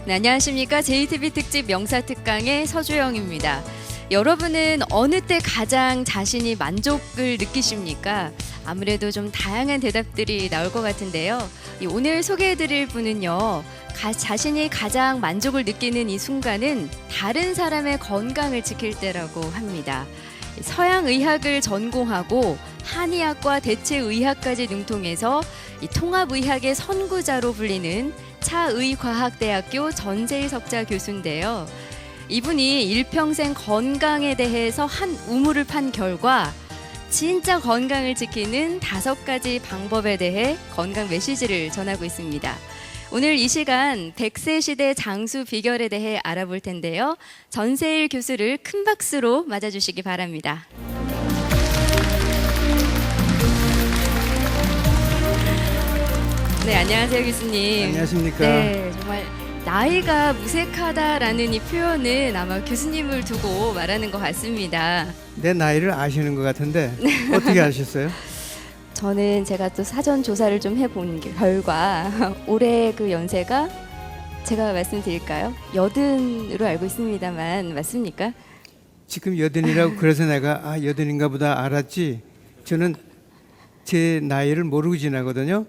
네, 안녕하십니까. JTB 특집 명사특강의 서주영입니다. 여러분은 어느 때 가장 자신이 만족을 느끼십니까? 아무래도 좀 다양한 대답들이 나올 것 같은데요. 오늘 소개해드릴 분은요. 자신이 가장 만족을 느끼는 이 순간은 다른 사람의 건강을 지킬 때라고 합니다. 서양의학을 전공하고 한의학과 대체의학까지 능통해서 이 통합의학의 선구자로 불리는 차의과학대학교 전세희 석자 교수인데요. 이분이 일평생 건강에 대해서 한 우물을 판 결과 진짜 건강을 지키는 5가지 방법에 대해 건강 메시지를 전하고 있습니다. 오늘 이 시간 100세 시대 장수 비결에 대해 알아볼 텐데요. 전세일 교수를 큰 박수로 맞아주시기 바랍니다. 네, 안녕하세요 교수님. 안녕하십니까. 네, 정말 나이가 무색하다라는 이 표현은 아마 교수님을 두고 말하는 것 같습니다. 내 나이를 아시는 것 같은데 어떻게 아셨어요? 저는 제가 또 사전 조사를 좀 해본 결과 올해 그 연세가 제가 말씀드릴까요? 80으로 알고 있습니다만 맞습니까? 지금 여든이라고 그래서 내가 여든인가 보다 알았지. 저는 제 나이를 모르고 지나거든요.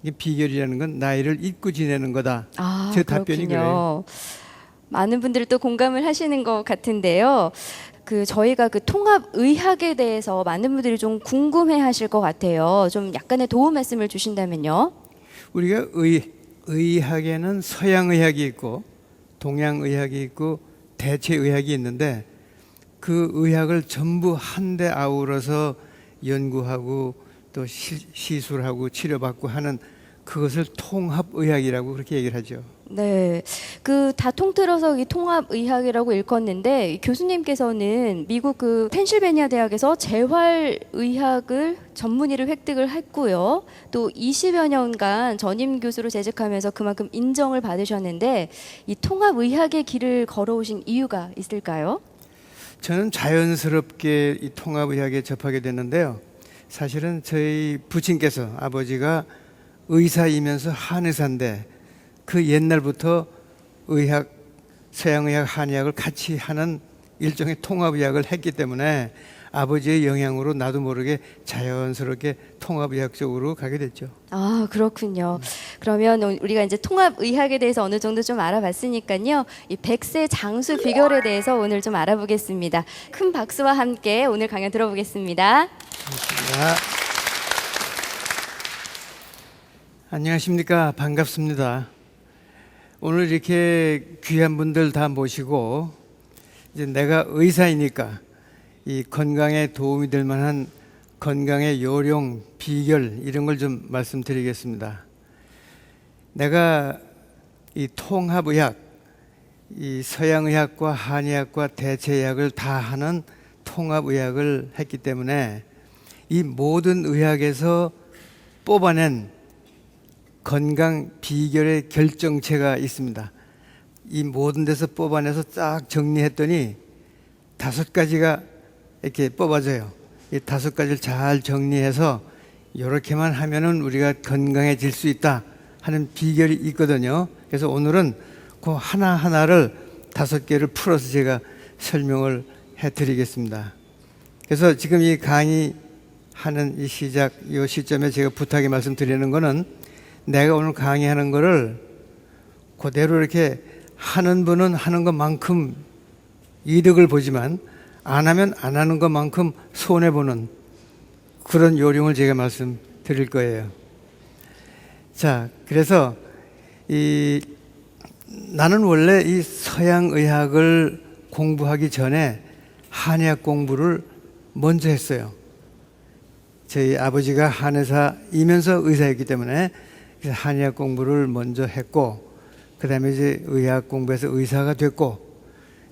이게 비결이라는 건 나이를 잊고 지내는 거다. 제 답변이 그래요. 많은 분들이 또 공감을 하시는 것 같은데요. 저희가 통합의학에 대해서 많은 분들이 좀 궁금해하실 것 같아요. 좀 약간의 도움 말씀을 주신다면요. 우리가 의학에는 서양의학이 있고 동양의학이 있고 대체의학이 있는데 그 의학을 전부 한데 아우러서 연구하고 또 시술하고 치료받고 하는 그것을 통합의학이라고 그렇게 얘기를 하죠. 네, 다 통틀어서 이 통합의학이라고 일컫는데 교수님께서는 미국 펜실베니아 대학에서 재활의학을 전문의를 획득을 했고요. 또 20여 년간 전임 교수로 재직하면서 그만큼 인정을 받으셨는데 이 통합의학의 길을 걸어오신 이유가 있을까요? 저는 자연스럽게 이 통합의학에 접하게 됐는데요. 사실은 저희 부친께서 아버지가 의사이면서 한의사인데 그 옛날부터 의학, 서양의학, 한의학을 같이 하는 일종의 통합의학을 했기 때문에 아버지의 영향으로 나도 모르게 자연스럽게 통합의학 쪽으로 가게 됐죠. 아, 그렇군요. 그러면 우리가 이제 통합의학에 대해서 어느 정도 좀 알아봤으니까요. 이 100세 장수 비결에 대해서 오늘 좀 알아보겠습니다. 큰 박수와 함께 오늘 강연 들어보겠습니다. 고맙습니다. 안녕하십니까. 반갑습니다. 오늘 이렇게 귀한 분들 다 모시고 이제 내가 의사이니까 이 건강에 도움이 될 만한 건강의 요령, 비결 이런 걸 좀 말씀드리겠습니다. 내가 이 통합의학, 이 서양의학과 한의학과 대체의학을 다 하는 통합의학을 했기 때문에 이 모든 의학에서 뽑아낸 건강 비결의 결정체가 있습니다. 이 모든 데서 뽑아내서 쫙 정리했더니 5가지가 이렇게 뽑아져요. 이 5가지를 잘 정리해서 이렇게만 하면은 우리가 건강해질 수 있다 하는 비결이 있거든요. 그래서 오늘은 그 하나하나를 5개를 풀어서 제가 설명을 해드리겠습니다. 그래서 지금 이 강의하는 이 시점에 제가 부탁의 말씀드리는 거는 내가 오늘 강의하는 거를 그대로 이렇게 하는 분은 하는 것만큼 이득을 보지만 안 하면 안 하는 것만큼 손해보는 그런 요령을 제가 말씀드릴 거예요. 자, 그래서 나는 원래 이 서양의학을 공부하기 전에 한의학 공부를 먼저 했어요. 저희 아버지가 한의사이면서 의사였기 때문에 한의학 공부를 먼저 했고 그 다음에 이제 의학 공부해서 의사가 됐고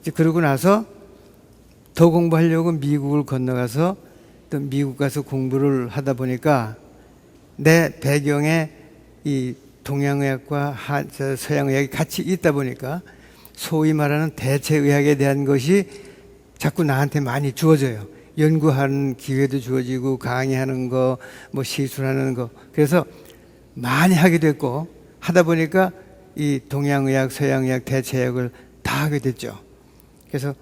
이제 그러고 나서 더 공부하려고 미국을 건너가서 또 미국 가서 공부를 하다 보니까 내 배경에 이 동양의학과 서양의학이 같이 있다 보니까 소위 말하는 대체의학에 대한 것이 자꾸 나한테 많이 주어져요. 연구하는 기회도 주어지고 강의하는 거, 뭐 시술하는 거. 그래서 많이 하게 됐고 하다 보니까 이 동양의학, 서양의학, 대체의학을 다 하게 됐죠. 그래서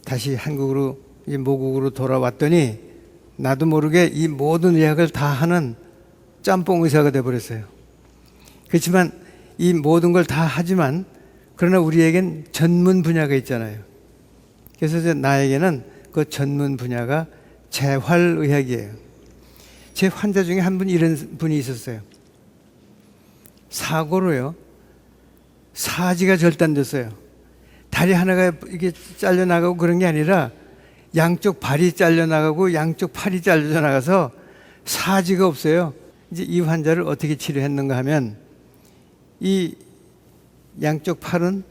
다시 한국으로 이제 모국으로 돌아왔더니 나도 모르게 이 모든 의학을 다 하는 짬뽕 의사가 돼버렸어요. 그렇지만 이 모든 걸 다 하지만 그러나 우리에겐 전문 분야가 있잖아요. 그래서 이제 나에게는 그 전문 분야가 재활의학이에요. 제 환자 중에 한 분 이런 분이 있었어요. 사고로요. 사지가 절단됐어요. 다리 하나가 이렇게 잘려나가고 그런 게 아니라 양쪽 발이 잘려나가고 양쪽 팔이 잘려나가서 사지가 없어요. 이제 이 환자를 어떻게 치료했는가 하면 이 양쪽 팔은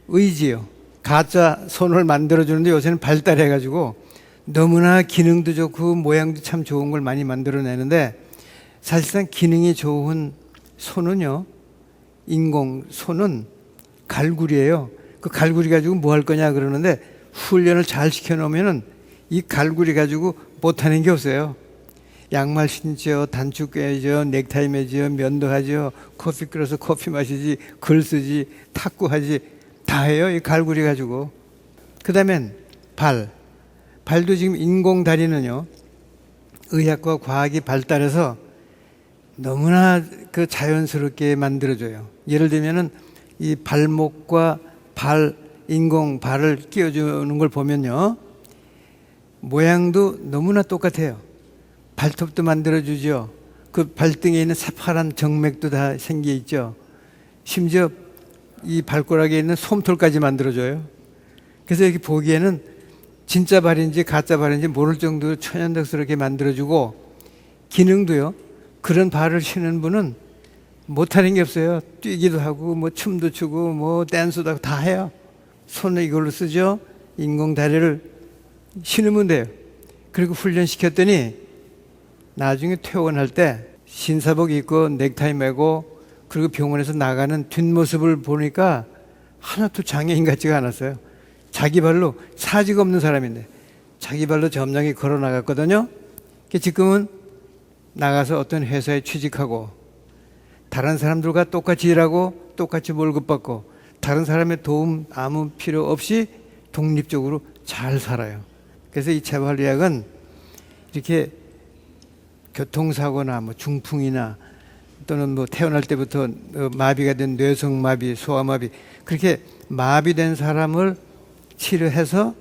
의지요. 가짜 손을 만들어주는데 요새는 발달해가지고 너무나 기능도 좋고 모양도 참 좋은 걸 많이 만들어내는데 사실상 기능이 좋은 손은요. 인공 손은 갈구리예요. 그 갈구리 가지고 뭐 할 거냐 그러는데 훈련을 잘 시켜놓으면은 이 갈구리 가지고 못하는 게 없어요. 양말 신죠, 단축 꿰죠, 넥타이 매죠, 면도하죠, 커피 끓여서 커피 마시지, 글 쓰지, 탁구하지 다 해요. 이 갈구리 가지고. 그 다음엔 발도 지금 인공 다리는요. 의학과 과학이 발달해서 너무나 그 자연스럽게 만들어줘요. 예를 들면은 이 발목과 인공 발을 끼워주는 걸 보면요. 모양도 너무나 똑같아요. 발톱도 만들어주죠. 그 발등에 있는 새파란 정맥도 다 생겨 있죠. 심지어 이 발가락에 있는 솜털까지 만들어줘요. 그래서 이렇게 보기에는 진짜 발인지 가짜 발인지 모를 정도로 천연덕스럽게 만들어주고 기능도요. 그런 발을 신은 분은 못하는 게 없어요. 뛰기도 하고 뭐 춤도 추고 뭐 댄스도 하고 다 해요. 손을 이걸로 쓰죠. 인공 다리를 신으면 돼요. 그리고 훈련시켰더니 나중에 퇴원할 때 신사복 입고 넥타이 매고 그리고 병원에서 나가는 뒷모습을 보니까 하나도 장애인 같지가 않았어요. 자기 발로 사지가 없는 사람인데 자기 발로 점장이 걸어 나갔거든요. 지금은 나가서 어떤 회사에 취직하고 다른 사람들과 똑같이 일하고 똑같이 월급 받고 다른 사람의 도움 아무 필요 없이 독립적으로 잘 살아요. 그래서 이 재활의학은 이렇게 교통사고나 뭐 중풍이나 또는 뭐 태어날 때부터 마비가 된 뇌성마비, 소아마비 그렇게 마비된 사람을 치료해서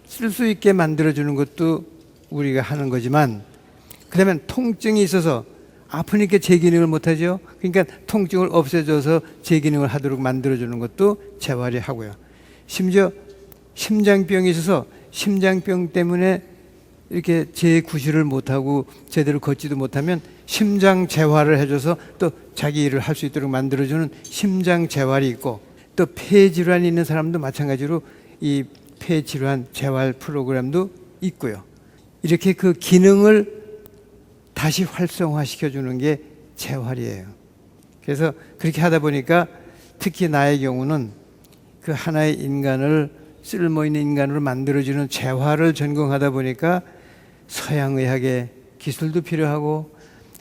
쓸 수 있게 만들어주는 것도 우리가 하는 거지만 그다음에 통증이 있어서 아프니까 제 기능을 못하죠. 그러니까 통증을 없애줘서 제 기능을 하도록 만들어주는 것도 재활이 하고요. 심지어 심장병이 있어서 심장병 때문에 이렇게 재구실을 못하고 제대로 걷지도 못하면 심장 재활을 해줘서 또 자기 일을 할 수 있도록 만들어주는 심장 재활이 있고 또 폐질환이 있는 사람도 마찬가지로 이 폐질환 재활 프로그램도 있고요. 이렇게 그 기능을 다시 활성화시켜주는 게 재활이에요. 그래서 그렇게 하다 보니까 특히 나의 경우는 그 하나의 인간을 쓸모있는 인간으로 만들어주는 재활을 전공하다 보니까 서양의학의 기술도 필요하고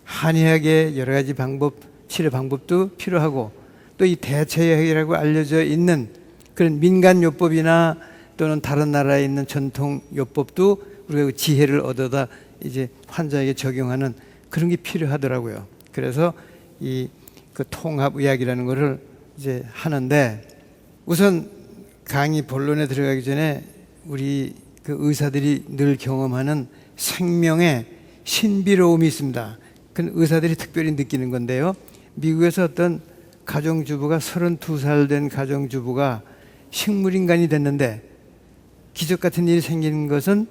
한의학의 여러 가지 치료 방법도 필요하고 또 이 대체의학이라고 알려져 있는 그런 민간요법이나 또는 다른 나라에 있는 전통요법도 우리가 그 지혜를 얻어다 이제 환자에게 적용하는 그런 게 필요하더라고요. 그래서 그 통합의학이라는 거를 이제 하는데 우선 강의 본론에 들어가기 전에 우리 그 의사들이 늘 경험하는 생명의 신비로움이 있습니다. 그건 의사들이 특별히 느끼는 건데요. 미국에서 어떤 가정주부가 32살 된 가정주부가 식물인간이 됐는데 기적 같은 일이 생기는 것은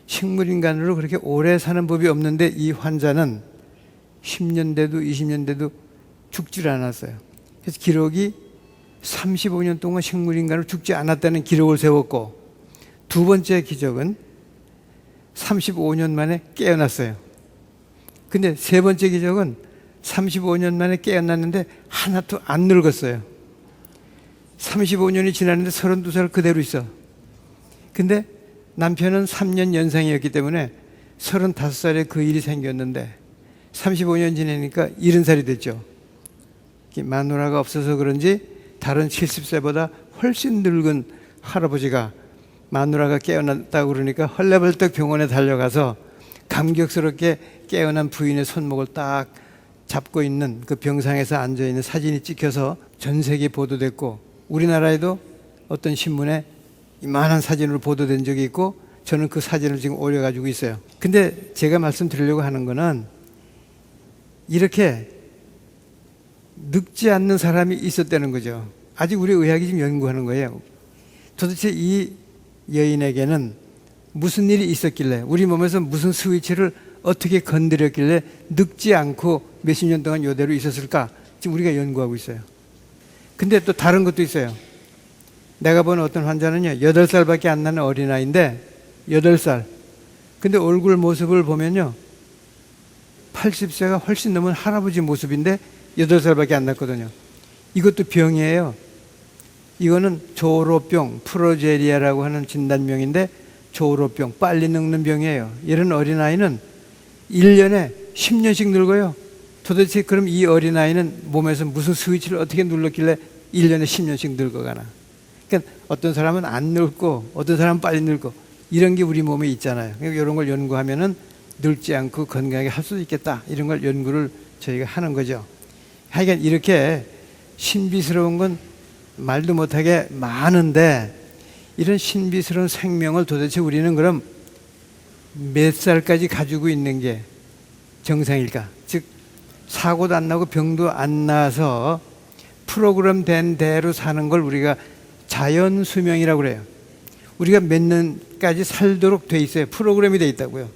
식물인간으로 그렇게 오래 사는 법이 없는데 이 환자는 10년 돼도 20년 돼도 죽질 않았어요. 그래서 기록이 35년 동안 식물인간으로 죽지 않았다는 기록을 세웠고 두 번째 기적은 35년 만에 깨어났어요. 근데 세 번째 기적은 35년 만에 깨어났는데 하나도 안 늙었어요. 35년이 지났는데 32살 그대로 있어. 근데 남편은 3년 연상이었기 때문에 35살에 그 일이 생겼는데 35년 지내니까 70살이 됐죠. 마누라가 없어서 그런지 다른 70세보다 훨씬 늙은 할아버지가 마누라가 깨어났다고 그러니까 헐레벌떡 병원에 달려가서 감격스럽게 깨어난 부인의 손목을 딱 잡고 있는 그 병상에서 앉아있는 사진이 찍혀서 전 세계에 보도됐고, 우리나라에도 어떤 신문에 이만한 사진으로 보도된 적이 있고, 저는 그 사진을 지금 올려가지고 있어요. 근데 제가 말씀드리려고 하는 거는, 이렇게 늙지 않는 사람이 있었다는 거죠. 아직 우리 의학이 지금 연구하는 거예요. 도대체 이 여인에게는 무슨 일이 있었길래, 우리 몸에서 무슨 스위치를 어떻게 건드렸길래 늙지 않고 몇십 년 동안 이대로 있었을까? 지금 우리가 연구하고 있어요. 근데 또 다른 것도 있어요. 내가 본 어떤 환자는요, 8살밖에 안 나는 어린아이인데, 8살. 근데 얼굴 모습을 보면요, 80세가 훨씬 넘은 할아버지 모습인데 8살밖에 안 났거든요. 이것도 병이에요. 이거는 조로병, 프로제리아라고 하는 진단명인데, 조로병, 빨리 늙는 병이에요. 이런 어린아이는 1년에 10년씩 늙어요. 도대체 그럼 이 어린아이는 몸에서 무슨 스위치를 어떻게 눌렀길래 1년에 10년씩 늙어가나? 그러니까 어떤 사람은 안 늙고 어떤 사람은 빨리 늙고, 이런 게 우리 몸에 있잖아요. 그러니까 이런 걸 연구하면은 늙지 않고 건강하게 할 수도 있겠다, 이런 걸 연구를 저희가 하는 거죠. 하여간 이렇게 신비스러운 건 말도 못하게 많은데, 이런 신비스러운 생명을 도대체 우리는 그럼 몇 살까지 가지고 있는 게 정상일까? 즉, 사고도 안 나고 병도 안 나서 프로그램 된 대로 사는 걸 우리가 자연 수명이라고 그래요. 우리가 몇 년까지 살도록 돼 있어요. 프로그램이 돼 있다고요.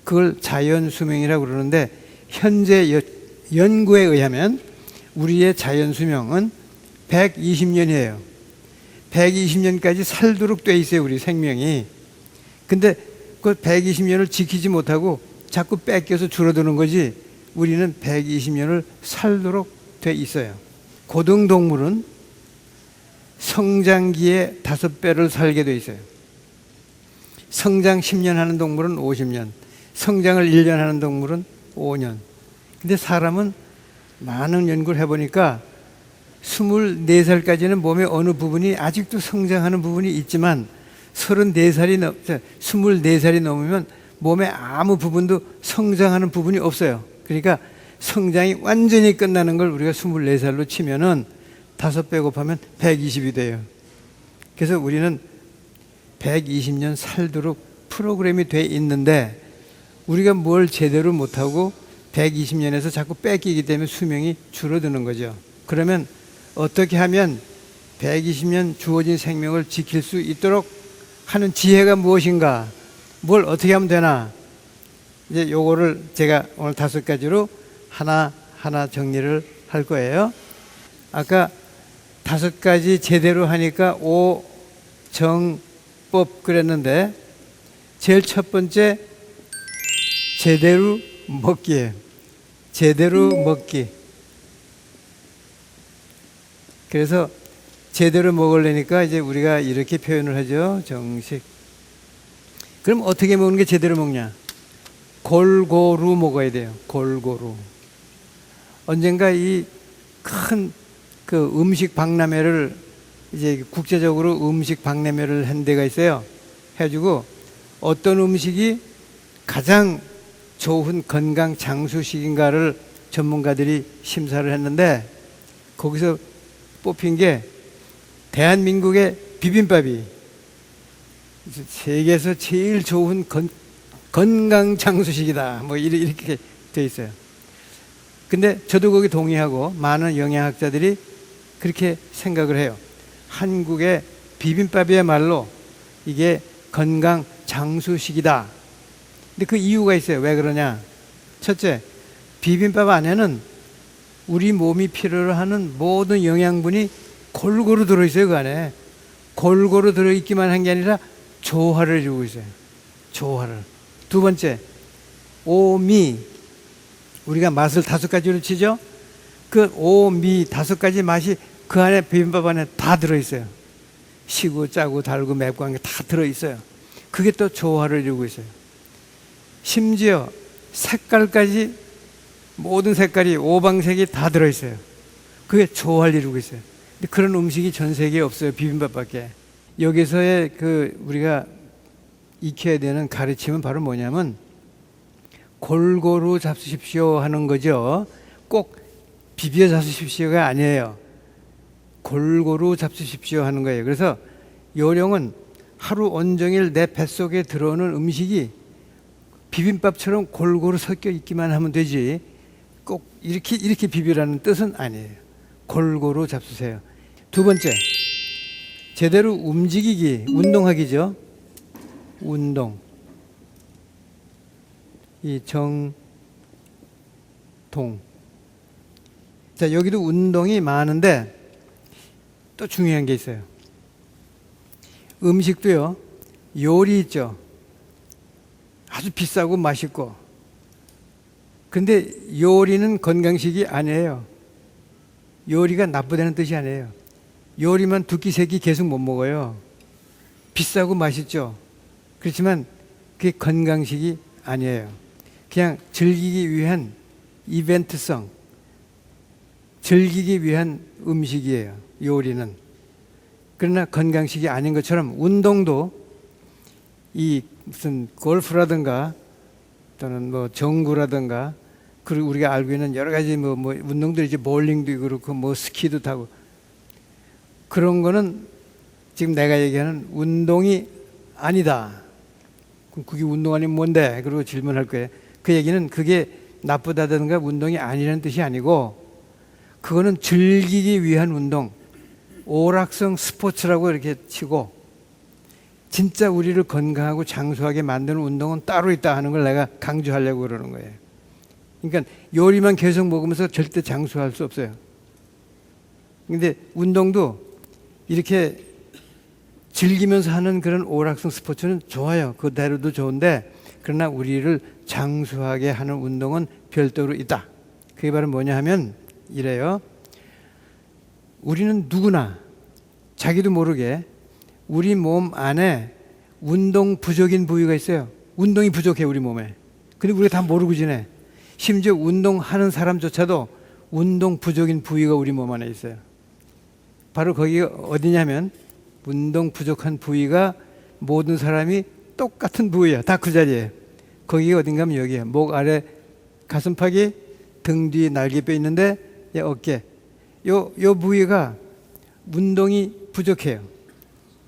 그걸 자연 수명이라고 그러는데, 현재 연구에 의하면 우리의 자연 수명은 120년이에요. 120년까지 살도록 돼 있어요, 우리 생명이. 근데 그 120년을 지키지 못하고 자꾸 뺏겨서 줄어드는 거지, 우리는 120년을 살도록 돼 있어요. 고등동물은 성장기에 5배를 살게 돼 있어요. 성장 10년 하는 동물은 50년, 성장을 1년 하는 동물은 5년. 근데 사람은 많은 연구를 해보니까 24살까지는 몸의 어느 부분이 아직도 성장하는 부분이 있지만, 24살이 넘으면 몸의 아무 부분도 성장하는 부분이 없어요. 그러니까 성장이 완전히 끝나는 걸 우리가 24살로 치면은 5배 곱하면 120이 돼요. 그래서 우리는 120년 살도록 프로그램이 돼 있는데, 우리가 뭘 제대로 못하고 120년에서 자꾸 뺏기기 때문에 수명이 줄어드는 거죠. 그러면 어떻게 하면 120년 주어진 생명을 지킬 수 있도록 하는 지혜가 무엇인가? 뭘 어떻게 하면 되나? 이제 요거를 제가 오늘 5가지로 하나하나 정리를 할 거예요. 아까 5가지 제대로 하니까 오정법 그랬는데, 제일 첫 번째 제대로 먹기예요. 제대로 먹기. 그래서 제대로 먹으려니까 이제 우리가 이렇게 표현을 하죠. 정식. 그럼 어떻게 먹는 게 제대로 먹냐? 골고루 먹어야 돼요. 골고루. 언젠가 이 큰 그 음식 박람회를, 이제 국제적으로 음식 박람회를 한 데가 있어요. 해가지고 어떤 음식이 가장 좋은 건강 장수식인가를 전문가들이 심사를 했는데, 거기서 뽑힌 게 대한민국의 비빔밥이 세계에서 제일 좋은 건강 장수식이다, 뭐 이렇게 돼 있어요. 근데 저도 거기 동의하고 많은 영양학자들이 그렇게 생각을 해요. 한국의 비빔밥이야말로 이게 건강 장수식이다. 근데 그 이유가 있어요. 왜 그러냐? 첫째, 비빔밥 안에는 우리 몸이 필요로 하는 모든 영양분이 골고루 들어있어요. 그 안에 골고루 들어있기만 한 게 아니라 조화를 이루고 있어요. 조화를. 두 번째, 오미. 우리가 맛을 5가지로 치죠. 그 오미 5가지 맛이 그 안에, 비빔밥 안에 다 들어있어요. 시고 짜고 달고 맵고 한 게 다 들어있어요. 그게 또 조화를 이루고 있어요. 심지어 색깔까지, 모든 색깔이 오방색이 다 들어있어요. 그게 조화를 이루고 있어요. 근데 그런 음식이 전 세계에 없어요. 비빔밥밖에. 여기서의 우리가 익혀야 되는 가르침은 바로 뭐냐면 골고루 잡수십시오 하는 거죠. 꼭 비벼 잡수십시오가 아니에요. 골고루 잡수십시오 하는 거예요. 그래서 요령은 하루 온종일 내 뱃속에 들어오는 음식이 비빔밥처럼 골고루 섞여 있기만 하면 되지 꼭 이렇게 비비라는 뜻은 아니에요. 골고루 잡수세요. 두 번째, 제대로 움직이기, 운동하기죠. 운동. 이 정동. 자, 여기도 운동이 많은데 또 중요한 게 있어요. 음식도요, 요리 있죠. 아주 비싸고 맛있고. 근데 요리는 건강식이 아니에요. 요리가 나쁘다는 뜻이 아니에요. 요리만 두 끼, 세 끼 계속 못 먹어요. 비싸고 맛있죠. 그렇지만 그게 건강식이 아니에요. 그냥 즐기기 위한 이벤트성, 즐기기 위한 음식이에요. 요리는. 그러나 건강식이 아닌 것처럼 운동도 이 무슨 골프라든가 또는 뭐 정구라든가 그리고 우리가 알고 있는 여러 가지 뭐 운동들이 이제 볼링도 그렇고 뭐 스키도 타고 그런 거는 지금 내가 얘기하는 운동이 아니다. 그럼 그게 운동 아니면 뭔데? 그리고 질문할 거예요. 그 얘기는 그게 나쁘다든가 운동이 아니라는 뜻이 아니고 그거는 즐기기 위한 운동, 오락성 스포츠라고 이렇게 치고 진짜 우리를 건강하고 장수하게 만드는 운동은 따로 있다 하는 걸 내가 강조하려고 그러는 거예요. 그러니까 요리만 계속 먹으면서 절대 장수할 수 없어요. 근데 운동도 이렇게 즐기면서 하는 그런 오락성 스포츠는 좋아요. 그대로도 좋은데 그러나 우리를 장수하게 하는 운동은 별도로 있다. 그게 바로 뭐냐 하면 이래요. 우리는 누구나 자기도 모르게 우리 몸 안에 운동 부족인 부위가 있어요. 운동이 부족해 우리 몸에. 근데 우리가 다 모르고 지내. 심지어 운동하는 사람조차도 운동 부족인 부위가 우리 몸 안에 있어요. 바로 거기가 어디냐면 운동 부족한 부위가 모든 사람이 똑같은 부위야. 다 그 자리에. 거기가 어딘가 하면 여기야. 목 아래 가슴팍이 등 뒤에 날개뼈 있는데 어깨. 요 부위가 운동이 부족해요.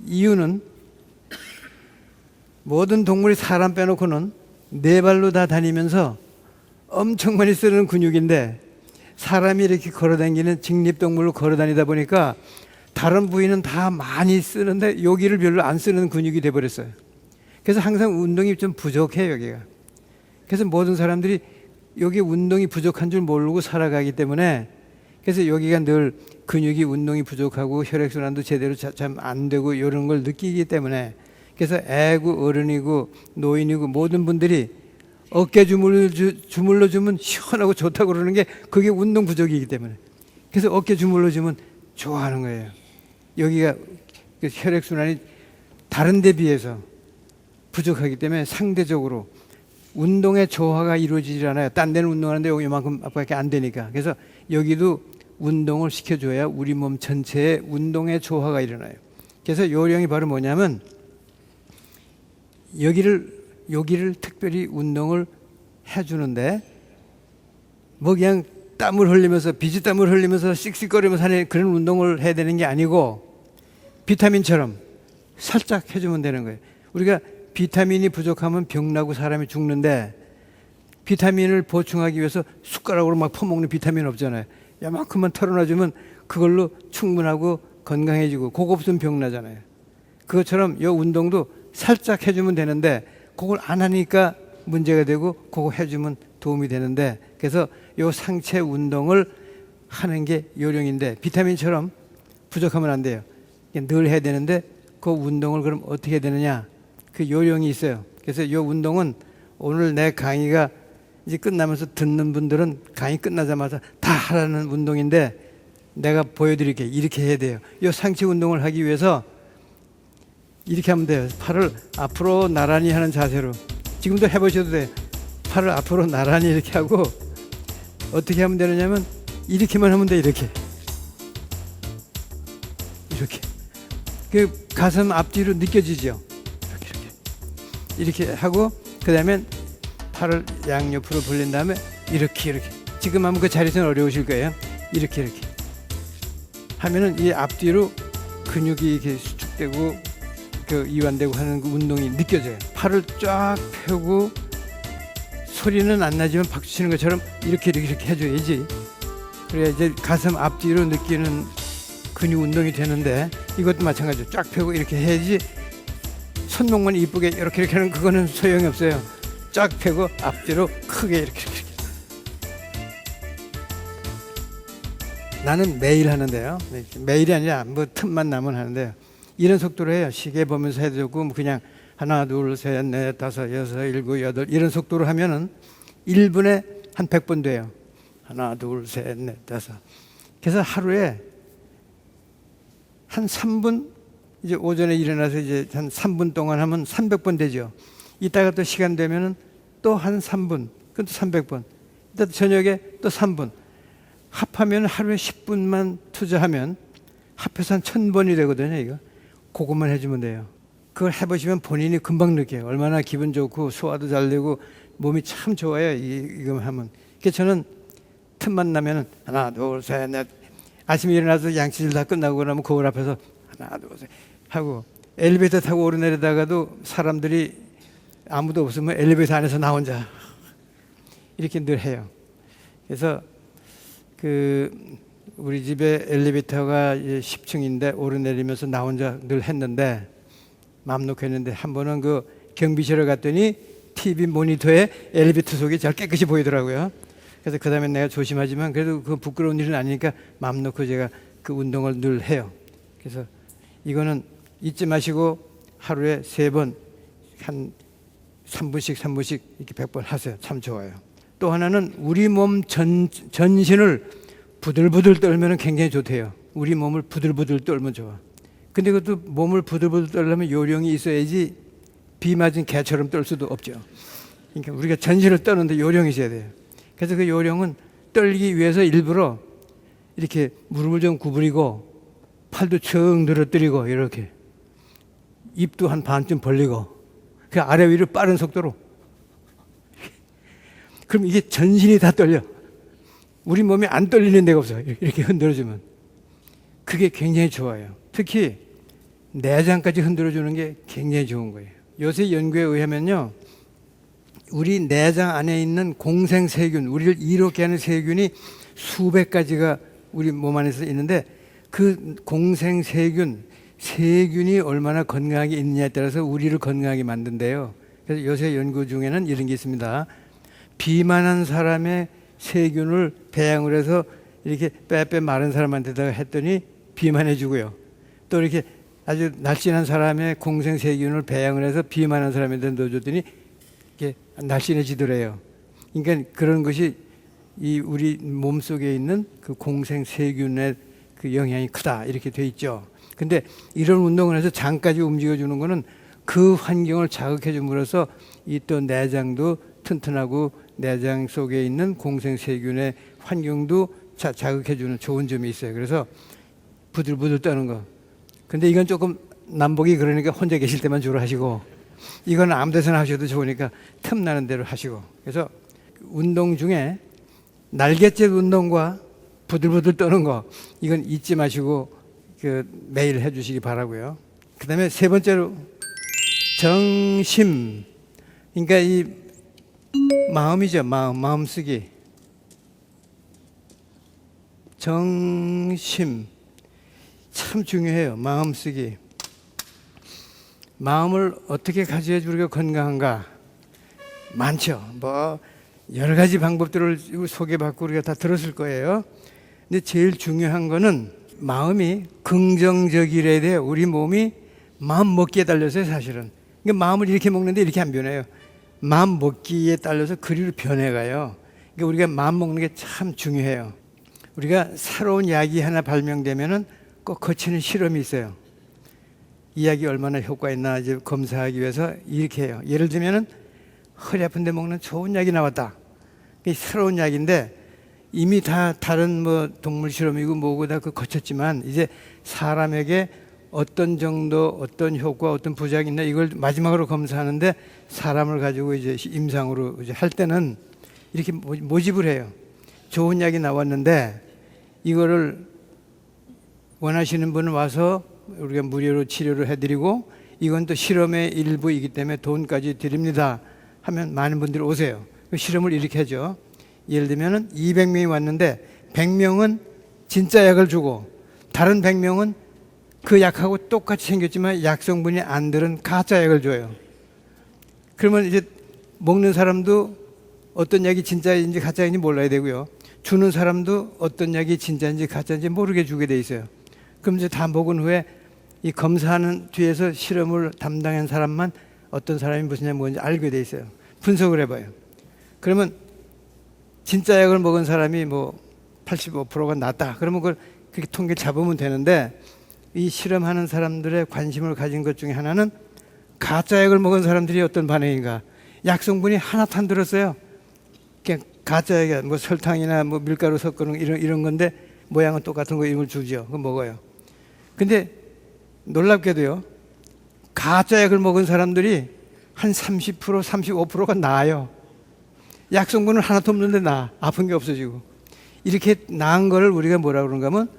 이유는 모든 동물이 사람 빼놓고는 네 발로 다 다니면서 엄청 많이 쓰는 근육인데 사람이 이렇게 걸어다니는 직립동물로 걸어다니다 보니까 다른 부위는 다 많이 쓰는데 여기를 별로 안 쓰는 근육이 돼버렸어요. 그래서 항상 운동이 좀 부족해요 여기가. 그래서 모든 사람들이 여기 운동이 부족한 줄 모르고 살아가기 때문에 그래서 여기가 늘 근육이 운동이 부족하고 혈액순환도 제대로 참 안 되고 이런 걸 느끼기 때문에 그래서 애고 어른이고 노인이고 모든 분들이 어깨 주물러 주면 시원하고 좋다고 그러는 게 그게 운동 부족이기 때문에 그래서 어깨 주물러 주면 좋아하는 거예요. 여기가 혈액순환이 다른 데 비해서 부족하기 때문에 상대적으로 운동의 조화가 이루어지질 않아요. 딴 데는 운동하는데 여기 이만큼밖에 안 되니까. 그래서 여기도 운동을 시켜줘야 우리 몸 전체에 운동의 조화가 일어나요. 그래서 요령이 바로 뭐냐면 여기를 특별히 운동을 해주는데 뭐 그냥 땀을 흘리면서 비지땀을 흘리면서 씩씩거리면서 하는 그런 운동을 해야 되는 게 아니고 비타민처럼 살짝 해주면 되는 거예요. 우리가 비타민이 부족하면 병나고 사람이 죽는데 비타민을 보충하기 위해서 숟가락으로 막 퍼먹는 비타민 없잖아요. 야만큼만 털어놔주면 그걸로 충분하고 건강해지고 그거 없으면 병나잖아요. 그것처럼 이 운동도 살짝 해주면 되는데 그걸 안 하니까 문제가 되고 그거 해주면 도움이 되는데 그래서 이 상체 운동을 하는 게 요령인데 비타민처럼 부족하면 안 돼요. 늘 해야 되는데 그 운동을 그럼 어떻게 해야 되느냐 그 요령이 있어요. 그래서 이 운동은 오늘 내 강의가 이제 끝나면서 듣는 분들은 강의 끝나자마자 다 하라는 운동인데 내가 보여드릴게요. 이렇게 해야 돼요. 이 상체 운동을 하기 위해서 이렇게 하면 돼요. 팔을 앞으로 나란히 하는 자세로 지금도 해보셔도 돼요. 팔을 앞으로 나란히 이렇게 하고 어떻게 하면 되느냐면 이렇게만 하면 돼. 이렇게 그 가슴 앞뒤로 느껴지죠. 이렇게 하고 그다음에 팔을 양옆으로 벌린 다음에 이렇게 지금 하면 그 자리에서는 어려우실 거예요. 이렇게 하면은 이 앞뒤로 근육이 이렇게 수축되고 그 이완되고 하는 그 운동이 느껴져요. 팔을 쫙 펴고 소리는 안 나지만 박수 치는 것처럼 이렇게 해줘야지. 그래야 이제 가슴 앞뒤로 느끼는 근육 운동이 되는데 이것도 마찬가지로 쫙 펴고 이렇게 해야지. 손목만 이쁘게 이렇게 하는 그거는 소용이 없어요. 쫙 펴고 앞뒤로 크게 이렇게. 나는 매일 하는데요. 매일이 아니라 뭐 틈만 나면 하는데요. 이런 속도로 해요. 시계 보면서 해도 좋고 뭐 그냥 하나 둘 셋 넷 다섯 여섯 일곱 여덟 이런 속도로 하면은 1분에 한 100번 돼요. 하나 둘 셋 넷 다섯. 그래서 하루에 한 3분 이제 오전에 일어나서 이제 한 3분 동안 하면 300번 되죠. 이따가 또 시간 되면은 또 한 3분, 그것도 300번. 이따 저녁에 또 3분. 합하면 하루에 10분만 투자하면 합해서 한 1000번이 되거든요. 이거 그것만 해주면 돼요. 그걸 해보시면 본인이 금방 느껴요. 얼마나 기분 좋고 소화도 잘 되고 몸이 참 좋아요. 이거 하면. 그래서 저는 틈만 나면은 하나 둘 셋 넷 아침에 일어나서 양치질 다 끝나고 그러면 거울 앞에서 하나 둘 셋 하고 엘리베이터 타고 오르내리다가도 사람들이 아무도 없으면 엘리베이터 안에서 나 혼자 이렇게 늘 해요. 그래서 그 우리 집에 엘리베이터가 10층인데 오르내리면서 나 혼자 늘 했는데 마음 놓고 했는데 한 번은 그 경비실에 갔더니 TV 모니터에 엘리베이터 속이 잘 깨끗이 보이더라고요. 그래서 그 다음에 내가 조심하지만 그래도 그 부끄러운 일은 아니니까 마음 놓고 제가 그 운동을 늘 해요. 그래서 이거는 잊지 마시고 하루에 3번 한 3분씩 이렇게 100번 하세요. 참 좋아요. 또 하나는 우리 몸 전신을 부들부들 떨면 굉장히 좋대요. 우리 몸을 부들부들 떨면 좋아. 근데 그것도 몸을 부들부들 떨려면 요령이 있어야지 비 맞은 개처럼 떨 수도 없죠. 그러니까 우리가 전신을 떠는데 요령이 있어야 돼요. 그래서 그 요령은 떨기 위해서 일부러 이렇게 무릎을 좀 구부리고 팔도 쭉 늘어뜨리고 이렇게 입도 한 반쯤 벌리고 그 아래 위로 빠른 속도로 그럼 이게 전신이 다 떨려. 우리 몸이 안 떨리는 데가 없어요. 이렇게 흔들어주면 그게 굉장히 좋아요. 특히 내장까지 흔들어주는 게 굉장히 좋은 거예요. 요새 연구에 의하면요, 우리 내장 안에 있는 공생세균, 우리를 이롭게 하는 세균이 수백 가지가 우리 몸 안에서 있는데 그 공생세균, 세균이 얼마나 건강하게 있느냐에 따라서 우리를 건강하게 만든대요. 그래서 요새 연구 중에는 이런 게 있습니다. 비만한 사람의 세균을 배양을 해서 이렇게 빼빼 마른 사람한테다가 했더니 비만해지고요. 또 이렇게 아주 날씬한 사람의 공생세균을 배양을 해서 비만한 사람한테 넣어줬더니 이렇게 날씬해지더래요. 그러니까 그런 것이 이 우리 몸 속에 있는 그 공생세균의 그 영향이 크다 이렇게 돼 있죠. 근데 이런 운동을 해서 장까지 움직여주는 거는 그 환경을 자극해 줌으로써 이 또 내장도 튼튼하고 내장 속에 있는 공생세균의 환경도 자극해 주는 좋은 점이 있어요. 그래서 부들부들 떠는 거. 근데 이건 조금 남복이 그러니까 혼자 계실 때만 주로 하시고 이건 아무 데서나 하셔도 좋으니까 틈나는 대로 하시고. 그래서 운동 중에 날갯짓 운동과 부들부들 떠는 거 이건 잊지 마시고 그 매일 해주시기 바라고요. 그 다음에 세 번째로 정심. 그러니까 이 마음이죠. 마음 쓰기. 정심 참 중요해요. 마음 쓰기. 마음을 어떻게 가져야지 우리가 건강한가? 많죠. 뭐 여러 가지 방법들을 소개받고 우리가 다 들었을 거예요. 근데 제일 중요한 거는 마음이 긍정적이래야 돼요. 우리 몸이 마음 먹기에 달려서요, 사실은. 그러니까 마음을 이렇게 먹는데 이렇게 안 변해요. 마음 먹기에 따라서 그리로 변해가요. 그러니까 우리가 마음 먹는 게 참 중요해요. 우리가 새로운 약이 하나 발명되면은 꼭 거치는 실험이 있어요. 이 약이 얼마나 효과 있나 이제 검사하기 위해서 이렇게 해요. 예를 들면은 허리 아픈데 먹는 좋은 약이 나왔다. 새로운 약인데 이미 다 다른 뭐 동물 실험이고 뭐고 다 그 거쳤지만 이제 사람에게 어떤 정도, 어떤 효과, 어떤 부작용이 있나 이걸 마지막으로 검사하는데 사람을 가지고 이제 임상으로 이제 할 때는 이렇게 모집을 해요. 좋은 약이 나왔는데 이거를 원하시는 분은 와서 우리가 무료로 치료를 해드리고 이건 또 실험의 일부이기 때문에 돈까지 드립니다 하면 많은 분들이 오세요. 그 실험을 이렇게 하죠. 예를 들면 200명이 왔는데 100명은 진짜 약을 주고 다른 100명은 그 약하고 똑같이 생겼지만 약 성분이 안 들은 가짜 약을 줘요. 그러면 이제 먹는 사람도 어떤 약이 진짜인지 가짜인지 몰라야 되고요. 주는 사람도 어떤 약이 진짜인지 가짜인지 모르게 주게 돼 있어요. 그럼 이제 다 먹은 후에 이 검사하는 뒤에서 실험을 담당한 사람만 어떤 사람이 무슨 약 먹는지 알게 돼 있어요. 분석을 해봐요. 그러면 진짜 약을 먹은 사람이 뭐 85%가 낫다. 그러면 그걸 그렇게 통계를 잡으면 되는데 이 실험하는 사람들의 관심을 가진 것 중에 하나는 가짜 약을 먹은 사람들이 어떤 반응인가. 약 성분이 하나도 안 들었어요. 그냥 가짜 약이 뭐 설탕이나 뭐 밀가루 섞어놓은 이런 건데 모양은 똑같은 거 이걸 주죠. 그거 먹어요. 근데 놀랍게도요. 가짜 약을 먹은 사람들이 한 30%, 35%가 나아요. 약 성분은 하나도 없는데 나아. 아픈 게 없어지고. 이렇게 나은 거를 우리가 뭐라 그러는가 하면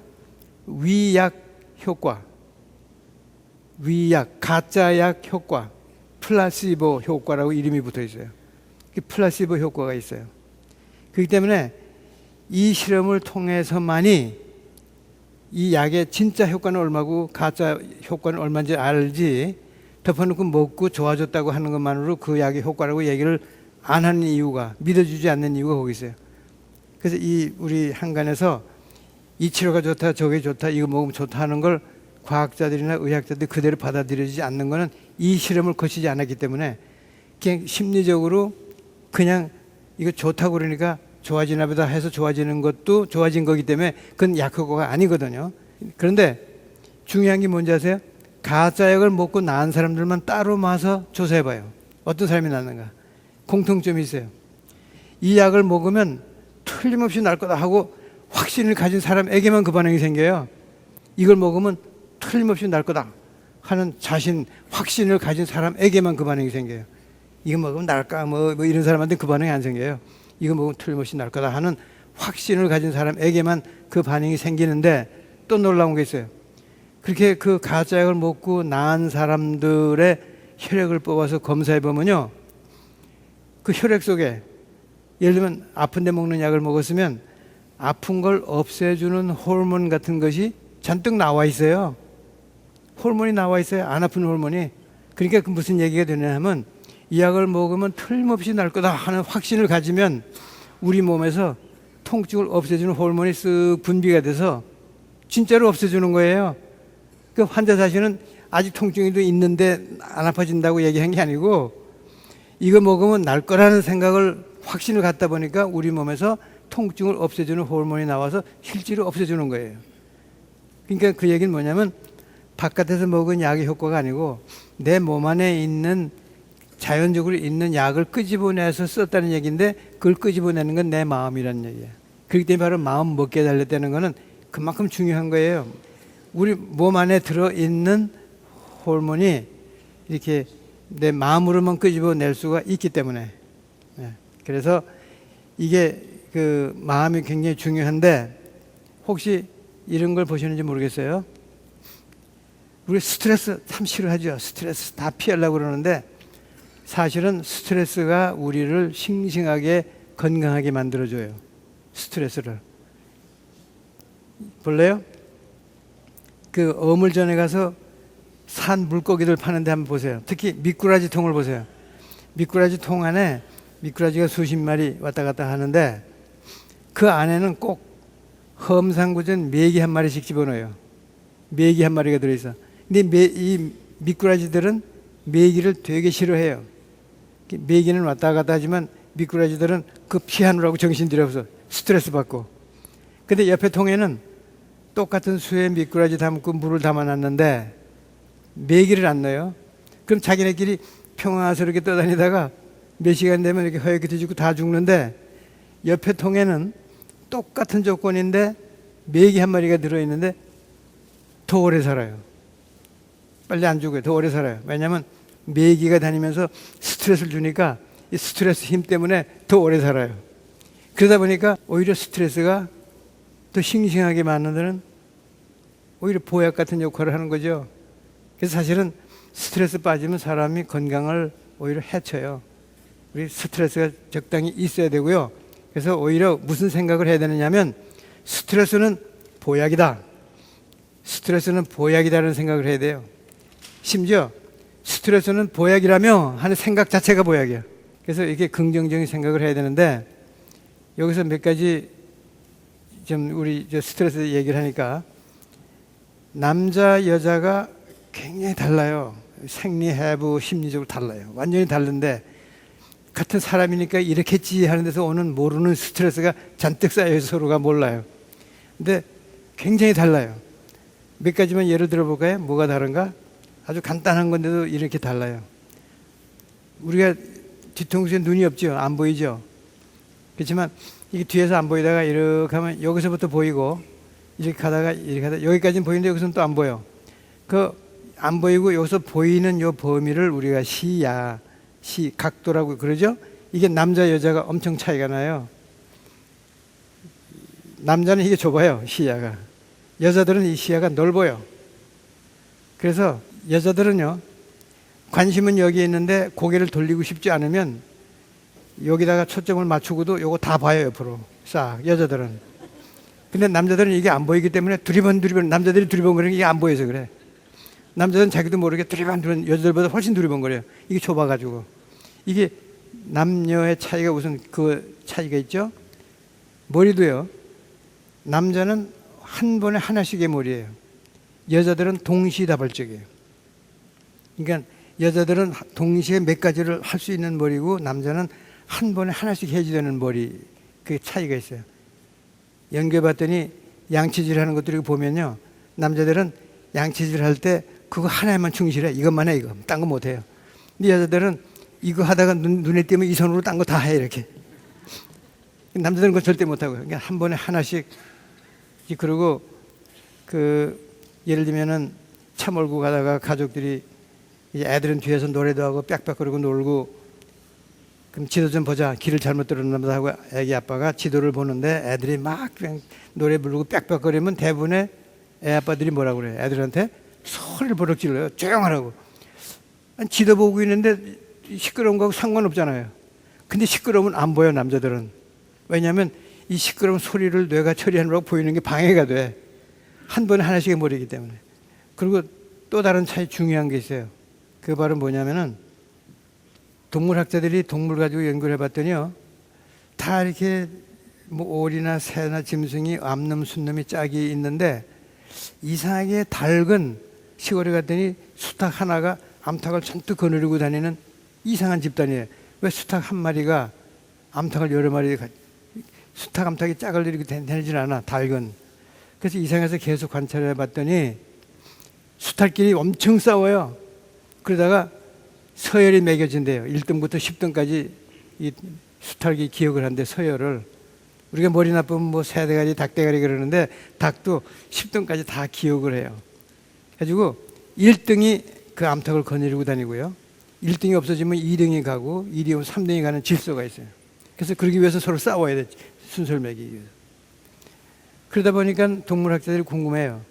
위약 효과, 위약, 가짜 약 효과, 플라시보 효과라고 이름이 붙어 있어요. 플라시보 효과가 있어요. 그렇기 때문에 이 실험을 통해서만이 이 약의 진짜 효과는 얼마고 가짜 효과는 얼마인지 알지 덮어놓고 먹고 좋아졌다고 하는 것만으로 그 약의 효과라고 얘기를 안 하는 이유가, 믿어주지 않는 이유가 거기 있어요. 그래서 이 우리 한간에서 이 치료가 좋다, 저게 좋다, 이거 먹으면 좋다 하는 걸 과학자들이나 의학자들이 그대로 받아들여지지 않는 거는 이 실험을 거치지 않았기 때문에 그냥 심리적으로 그냥 이거 좋다고 그러니까 좋아지나 보다 해서 좋아지는 것도 좋아진 거기 때문에 그건 약 효과가 아니거든요. 그런데 중요한 게 뭔지 아세요? 가짜 약을 먹고 나은 사람들만 따로 모아서 조사해봐요. 어떤 사람이 낫는가. 공통점이 있어요. 이 약을 먹으면 틀림없이 날 거다 하고 확신을 가진 사람에게만 그 반응이 생겨요. 이걸 먹으면 틀림없이 날 거다 하는 자신, 확신을 가진 사람에게만 그 반응이 생겨요. 이거 먹으면 날까 뭐 이런 사람한테 그 반응이 안 생겨요. 이거 먹으면 틀림없이 날 거다 하는 확신을 가진 사람에게만 그 반응이 생기는데 또 놀라운 게 있어요. 그렇게 그 가짜 약을 먹고 나은 사람들의 혈액을 뽑아서 검사해 보면요. 그 혈액 속에 예를 들면 아픈데 먹는 약을 먹었으면 아픈 걸 없애주는 호르몬 같은 것이 잔뜩 나와 있어요. 호르몬이 나와 있어요. 안 아픈 호르몬이. 그러니까 그 무슨 얘기가 되냐 하면 이 약을 먹으면 틀림없이 날 거다 하는 확신을 가지면 우리 몸에서 통증을 없애주는 호르몬이 쓱 분비가 돼서 진짜로 없애주는 거예요. 그 환자 자신은 아직 통증이 있는데 안 아파진다고 얘기한 게 아니고 이거 먹으면 날 거라는 생각을 확신을 갖다 보니까 우리 몸에서 통증을 없애주는 호르몬이 나와서 실제로 없애주는 거예요. 그러니까 그 얘기는 뭐냐면 바깥에서 먹은 약의 효과가 아니고 내 몸 안에 있는 자연적으로 있는 약을 끄집어내서 썼다는 얘기인데 그걸 끄집어내는 건 내 마음이라는 얘기예요. 그렇기 때문에 바로 마음 먹게 해달랬다는 거는 그만큼 중요한 거예요. 우리 몸 안에 들어있는 호르몬이 이렇게 내 마음으로만 끄집어낼 수가 있기 때문에 그래서 이게 그 마음이 굉장히 중요한데 혹시 이런 걸 보시는지 모르겠어요. 우리 스트레스 참 싫어하죠. 스트레스 다 피하려고 그러는데 사실은 스트레스가 우리를 싱싱하게 건강하게 만들어줘요. 스트레스를. 볼래요? 그 어물전에 가서 산 물고기들 파는데 한번 보세요. 특히 미꾸라지 통을 보세요. 미꾸라지 통 안에 미꾸라지가 수십 마리 왔다 갔다 하는데 그 안에는 꼭 험상궂은 메기 한 마리씩 집어넣어요. 메기 한 마리가 들어있어. 근데 이 미꾸라지들은 메기를 되게 싫어해요. 메기는 왔다 갔다 하지만 미꾸라지들은 그 피하느라고 정신 들여서 스트레스 받고. 근데 옆에 통에는 똑같은 수의 미꾸라지 담고 물을 담아놨는데 메기를 안 넣어요. 그럼 자기네끼리 평화스럽게 떠다니다가 몇 시간 되면 이렇게 허옇게 뒤집고 다 죽는데 옆에 통에는 똑같은 조건인데 메기 한 마리가 들어있는데 더 오래 살아요. 빨리 안 죽어요. 더 오래 살아요. 왜냐하면 메기가 다니면서 스트레스를 주니까 이 스트레스 힘 때문에 더 오래 살아요. 그러다 보니까 오히려 스트레스가 더 싱싱하게 만드는 오히려 보약 같은 역할을 하는 거죠. 그래서 사실은 스트레스 빠지면 사람이 건강을 오히려 해쳐요. 우리 스트레스가 적당히 있어야 되고요. 그래서 오히려 무슨 생각을 해야 되느냐면 스트레스는 보약이다. 스트레스는 보약이다라는 생각을 해야 돼요. 심지어 스트레스는 보약이라며 하는 생각 자체가 보약이야. 그래서 이렇게 긍정적인 생각을 해야 되는데 여기서 몇 가지 좀 우리 스트레스 얘기를 하니까 남자 여자가 굉장히 달라요. 생리 해부 심리적으로 달라요. 완전히 다른데 같은 사람이니까 이렇겠지 하는 데서 오는 모르는 스트레스가 잔뜩 쌓여서 서로가 몰라요. 근데 굉장히 달라요. 몇 가지만 예를 들어볼까요? 뭐가 다른가? 아주 간단한 건데도 이렇게 달라요. 우리가 뒤통수에 눈이 없죠. 안 보이죠. 그렇지만 이게 뒤에서 안 보이다가 이렇게 하면 여기서부터 보이고 이렇게 가다가 여기까지는 보이는데 여기서는 또 안 보여. 그 안 보이고 여기서 보이는 요 범위를 우리가 시야, 각도라고 그러죠. 이게 남자 여자가 엄청 차이가 나요. 남자는 이게 좁아요. 시야가. 여자들은 이 시야가 넓어요. 그래서 여자들은요, 관심은 여기 있는데 고개를 돌리고 싶지 않으면 여기다가 초점을 맞추고도 요거 다 봐요. 옆으로 싹. 여자들은. 근데 남자들은 이게 안 보이기 때문에 두리번 남자들이 두리번거리는 게 이게 안 보여서 그래. 남자들은 자기도 모르게 두리번 여자들보다 훨씬 두리번거려요. 이게 좁아가지고. 이게 남녀의 차이가 우선 그 차이가 있죠. 머리도요. 남자는 한 번에 하나씩의 머리예요. 여자들은 동시다발적이에요. 그러니까 여자들은 동시에 몇 가지를 할 수 있는 머리고 남자는 한 번에 하나씩 해지되는 머리. 그 차이가 있어요. 연구해봤더니 양치질 하는 것들을 보면요. 남자들은 양치질 할 때 그거 하나에만 충실해. 이것만 해. 이거. 딴 거 못 해요. 근데 여자들은 이거 하다가 눈에 띄면 이 손으로 딴 거 다 해. 이렇게. 남자들은 그거 절대 못 하고요. 그러니까 한 번에 하나씩. 그리고 예를 들면은 차 몰고 가다가 가족들이 이제 애들은 뒤에서 노래도 하고 빽빽거리고 놀고 그럼 지도 좀 보자. 길을 잘못 들었나 보다 하고 애기 아빠가 지도를 보는데 애들이 막 그냥 노래 부르고 빽빽거리면 대부분의 애 아빠들이 뭐라고 그래요? 애들한테 소리를 버럭 질러요. 조용하라고. 지도 보고 있는데 시끄러운 거하고 상관없잖아요. 근데 시끄러우면 안 보여, 남자들은. 왜냐하면 이 시끄러운 소리를 뇌가 처리하느라고 보이는 게 방해가 돼. 한 번에 하나씩의 머리이기 때문에. 그리고 또 다른 차이 중요한 게 있어요. 그게 바로 뭐냐면은 동물학자들이 동물 가지고 연구를 해봤더니요. 다 이렇게 뭐 오리나 새나 짐승이 암놈, 순놈이 짝이 있는데 이상하게 닭은 시골에 갔더니 수탉 하나가 암탉을 잔뜩 거느리고 다니는 이상한 집단이에요. 왜 수탉 한 마리가 암탉을 여러 마리 수탉 암탉이 짝을 이렇게 다니질 않아. 닭은. 그래서 이상해서 계속 관찰해 봤더니 수탉끼리 엄청 싸워요. 그러다가 서열이 매겨진대요. 1등부터 10등까지 이 수탉이 기억을 한대. 서열을. 우리가 머리 나쁘면 뭐 새대가리, 닭대가리 그러는데 닭도 10등까지 다 기억을 해요. 해가지고 1등이 그 암탉을 거느리고 다니고요. 1등이 없어지면 2등이 가고 2등이 오면 3등이 가는 질서가 있어요. 그래서 그러기 위해서 서로 싸워야 돼. 순서를 매기기 위해서. 그러다 보니까 동물학자들이 궁금해요.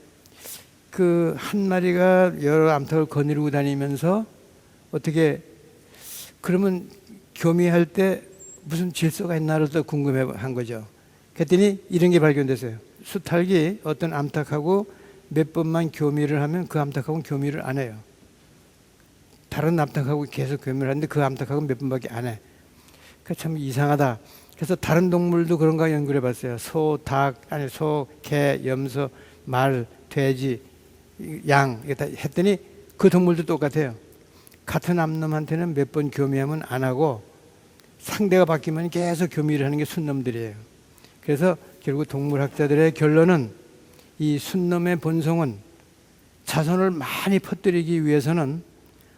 그 한 마리가 여러 암탉을 거느리고 다니면서 어떻게 그러면 교미할 때 무슨 질서가 있나를 또 궁금해한 거죠. 그랬더니 이런 게 발견됐어요. 수탉이 어떤 암탉하고 몇 번만 교미를 하면 그 암탉하고는 교미를 안 해요. 다른 암탉하고 계속 교미를 하는데 그 암탉하고는 몇 번밖에 안 해. 그 참 이상하다. 그래서 다른 동물도 그런가 연구를 해봤어요. 소, 개, 염소, 말, 돼지, 양 했더니 그 동물도 똑같아요. 같은 암놈한테는 몇 번 교미하면 안 하고 상대가 바뀌면 계속 교미를 하는 게 순놈들이에요. 그래서 결국 동물학자들의 결론은 이 순놈의 본성은 자손을 많이 퍼뜨리기 위해서는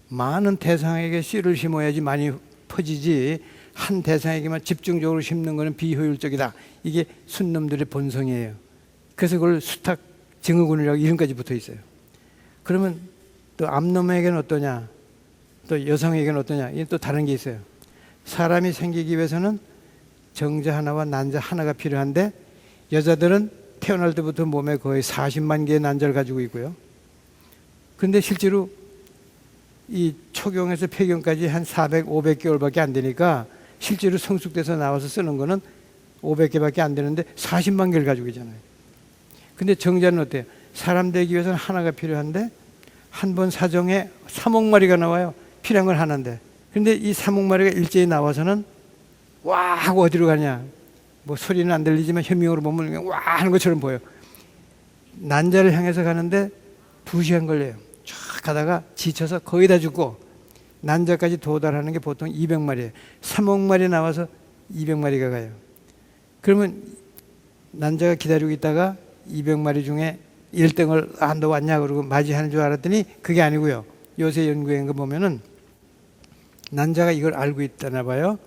많은 대상에게 씨를 심어야지 많이 퍼지지 한 대상에게만 집중적으로 심는 것은 비효율적이다. 이게 순놈들의 본성이에요. 그래서 그걸 수탉 증후군이라고 이름까지 붙어 있어요. 그러면 또 암놈에게는 어떠냐, 또 여성에게는 어떠냐, 이게 또 다른 게 있어요. 사람이 생기기 위해서는 정자 하나와 난자 하나가 필요한데 여자들은 태어날 때부터 몸에 거의 40만 개의 난자를 가지고 있고요. 근데 실제로 이 초경에서 폐경까지 한 400, 500개월밖에 안 되니까 실제로 성숙돼서 나와서 쓰는 거는 500개밖에 안 되는데 40만 개를 가지고 있잖아요. 근데 정자는 어때요? 사람 되기 위해서는 하나가 필요한데 한 번 사정에 3억 마리가 나와요. 필요한 건 하나인데. 근데 이 3억 마리가 일제히 나와서는 와 하고 어디로 가냐? 뭐 소리는 안 들리지만 현미경으로 보면 그냥 와 하는 것처럼 보여. 난자를 향해서 가는데 2시간 걸려요. 쫙 가다가 지쳐서 거의 다 죽고 난자까지 도달하는 게 보통 200마리예요. 3억 마리 나와서 200마리가 가요. 그러면 난자가 기다리고 있다가 200마리 중에 1등을 너 왔냐 그러고 맞이하는 줄 알았더니 그게 아니고요. 요새 연구한 거 보면은 난자가 이걸 알고 있다나 봐요.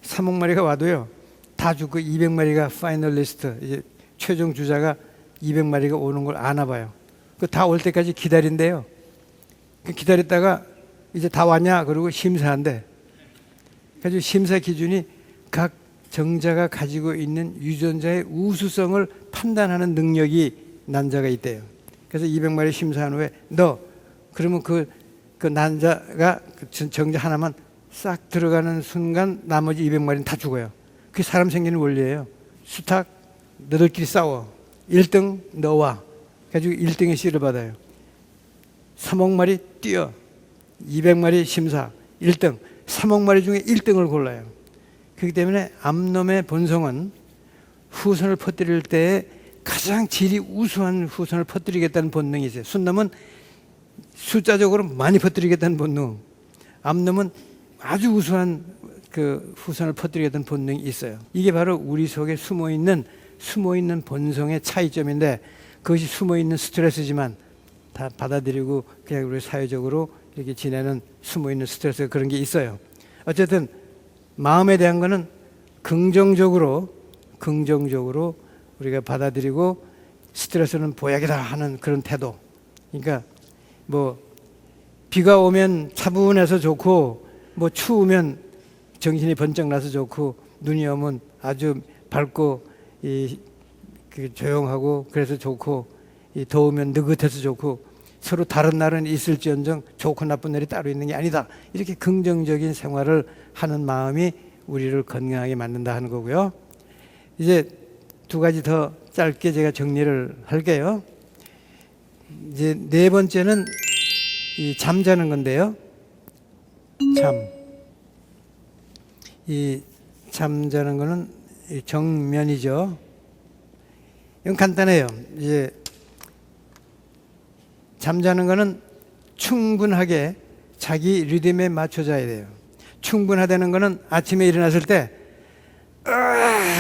3억 마리가 와도요 다 죽고 200마리가 파이널리스트, 이제 최종 주자가 200마리가 오는 걸 아나 봐요. 그 다 올 때까지 기다린대요. 기다렸다가 이제 다 왔냐 그러고 심사한대. 그래서 심사 기준이 각 정자가 가지고 있는 유전자의 우수성을 판단하는 능력이 난자가 있대요. 그래서 200마리 심사한 후에 그러면 그 난자가 정자 하나만 싹 들어가는 순간 나머지 200마리는 다 죽어요. 그게 사람 생기는 원리예요. 수탉 너들끼리 싸워. 1등 너와. 가지고 1등의 씨를 받아요. 3억 마리 뛰어. 200마리 심사. 1등. 3억 마리 중에 1등을 골라요. 그렇기 때문에 암놈의 본성은 후손을 퍼뜨릴 때 가장 질이 우수한 후손을 퍼뜨리겠다는 본능이 있어요. 순놈은 숫자적으로 많이 퍼뜨리겠다는 본능. 암놈은 아주 우수한 그 후손을 퍼뜨리겠다는 본능이 있어요. 이게 바로 우리 속에 숨어있는 본성의 차이점인데 그것이 숨어있는 스트레스지만 다 받아들이고 그냥 우리 사회적으로 이렇게 지내는 숨어있는 스트레스가 그런 게 있어요. 어쨌든 마음에 대한 거는 긍정적으로 우리가 받아들이고 스트레스는 보약이다 하는 그런 태도. 그러니까 뭐 비가 오면 차분해서 좋고 뭐 추우면 정신이 번쩍 나서 좋고 눈이 오면 아주 밝고 조용하고 그래서 좋고 더우면 느긋해서 좋고 서로 다른 날은 있을지언정 좋고 나쁜 날이 따로 있는 게 아니다. 이렇게 긍정적인 생활을 하는 마음이 우리를 건강하게 만든다 하는 거고요. 이제 2가지 더 짧게 제가 정리를 할게요. 이제 4번째는 이 잠자는 건데요. 이 잠자는 거는 정면이죠. 이건 간단해요. 이제 잠자는 거는 충분하게 자기 리듬에 맞춰 자야 돼요. 충분하다는 거는 아침에 일어났을 때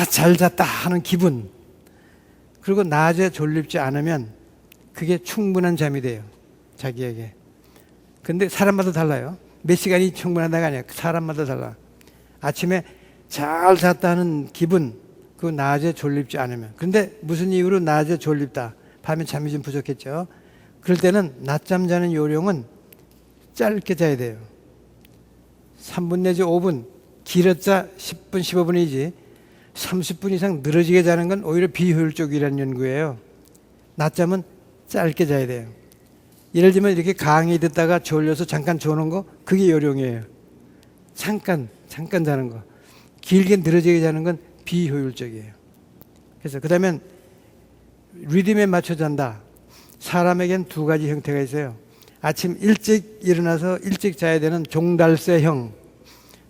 잘 잤다 하는 기분, 그리고 낮에 졸립지 않으면 그게 충분한 잠이 돼요. 자기에게. 근데 사람마다 달라요. 몇 시간이 충분하다가 아니야. 사람마다 달라. 아침에 잘 잤다 하는 기분, 그 낮에 졸립지 않으면. 근데 무슨 이유로 낮에 졸립다, 밤에 잠이 좀 부족했죠. 그럴 때는 낮잠 자는 요령은 짧게 자야 돼요. 3분 내지 5분, 길었자 10분, 15분이지 30분 이상 늘어지게 자는 건 오히려 비효율적이라는 연구예요. 낮잠은 짧게 자야 돼요. 예를 들면 이렇게 강의 듣다가 졸려서 잠깐 조는 거, 그게 요령이에요. 잠깐 자는 거. 길게 늘어지게 자는 건 비효율적이에요. 그래서 그 다음엔 리듬에 맞춰 잔다. 사람에겐 2가지 형태가 있어요. 아침 일찍 일어나서 일찍 자야 되는 종달새형,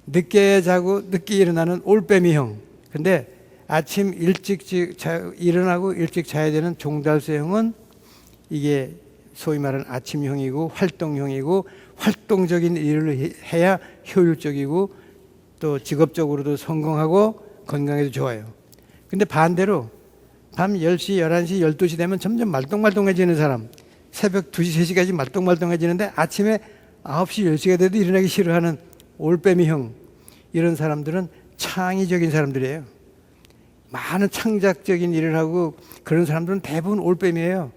늦게 자고 늦게 일어나는 올빼미형. 근데 아침 일찍 일어나고 일찍 자야 되는 종달새형은 이게 소위 말하는 아침형이고 활동형이고, 활동적인 일을 해야 효율적이고 또 직업적으로도 성공하고 건강에도 좋아요. 근데 반대로 밤 10시, 11시, 12시 되면 점점 말똥말똥해지는 사람, 새벽 2시, 3시까지 말똥말똥해지는데 아침에 9시, 10시가 돼도 일어나기 싫어하는 올빼미형, 이런 사람들은 창의적인 사람들이에요. 많은 창작적인 일을 하고 그런 사람들은 대부분 올빼미예요.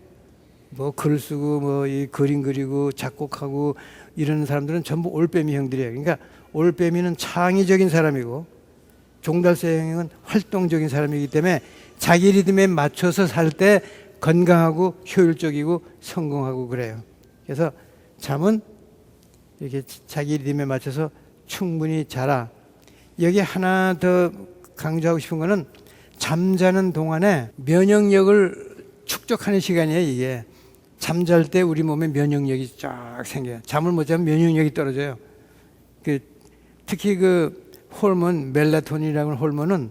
뭐 글 쓰고 뭐 이 그림 그리고 작곡하고 이런 사람들은 전부 올빼미 형들이에요. 그러니까 올빼미는 창의적인 사람이고 종달새 형은 활동적인 사람이기 때문에 자기 리듬에 맞춰서 살 때 건강하고 효율적이고 성공하고 그래요. 그래서 잠은 이렇게 자기 리듬에 맞춰서 충분히 자라. 여기 하나 더 강조하고 싶은 거는 잠자는 동안에 면역력을 축적하는 시간이에요. 이게 잠잘 때 우리 몸에 면역력이 쫙 생겨요. 잠을 못 자면 면역력이 떨어져요. 특히 그 호르몬 멜라토닌이라는 호르몬은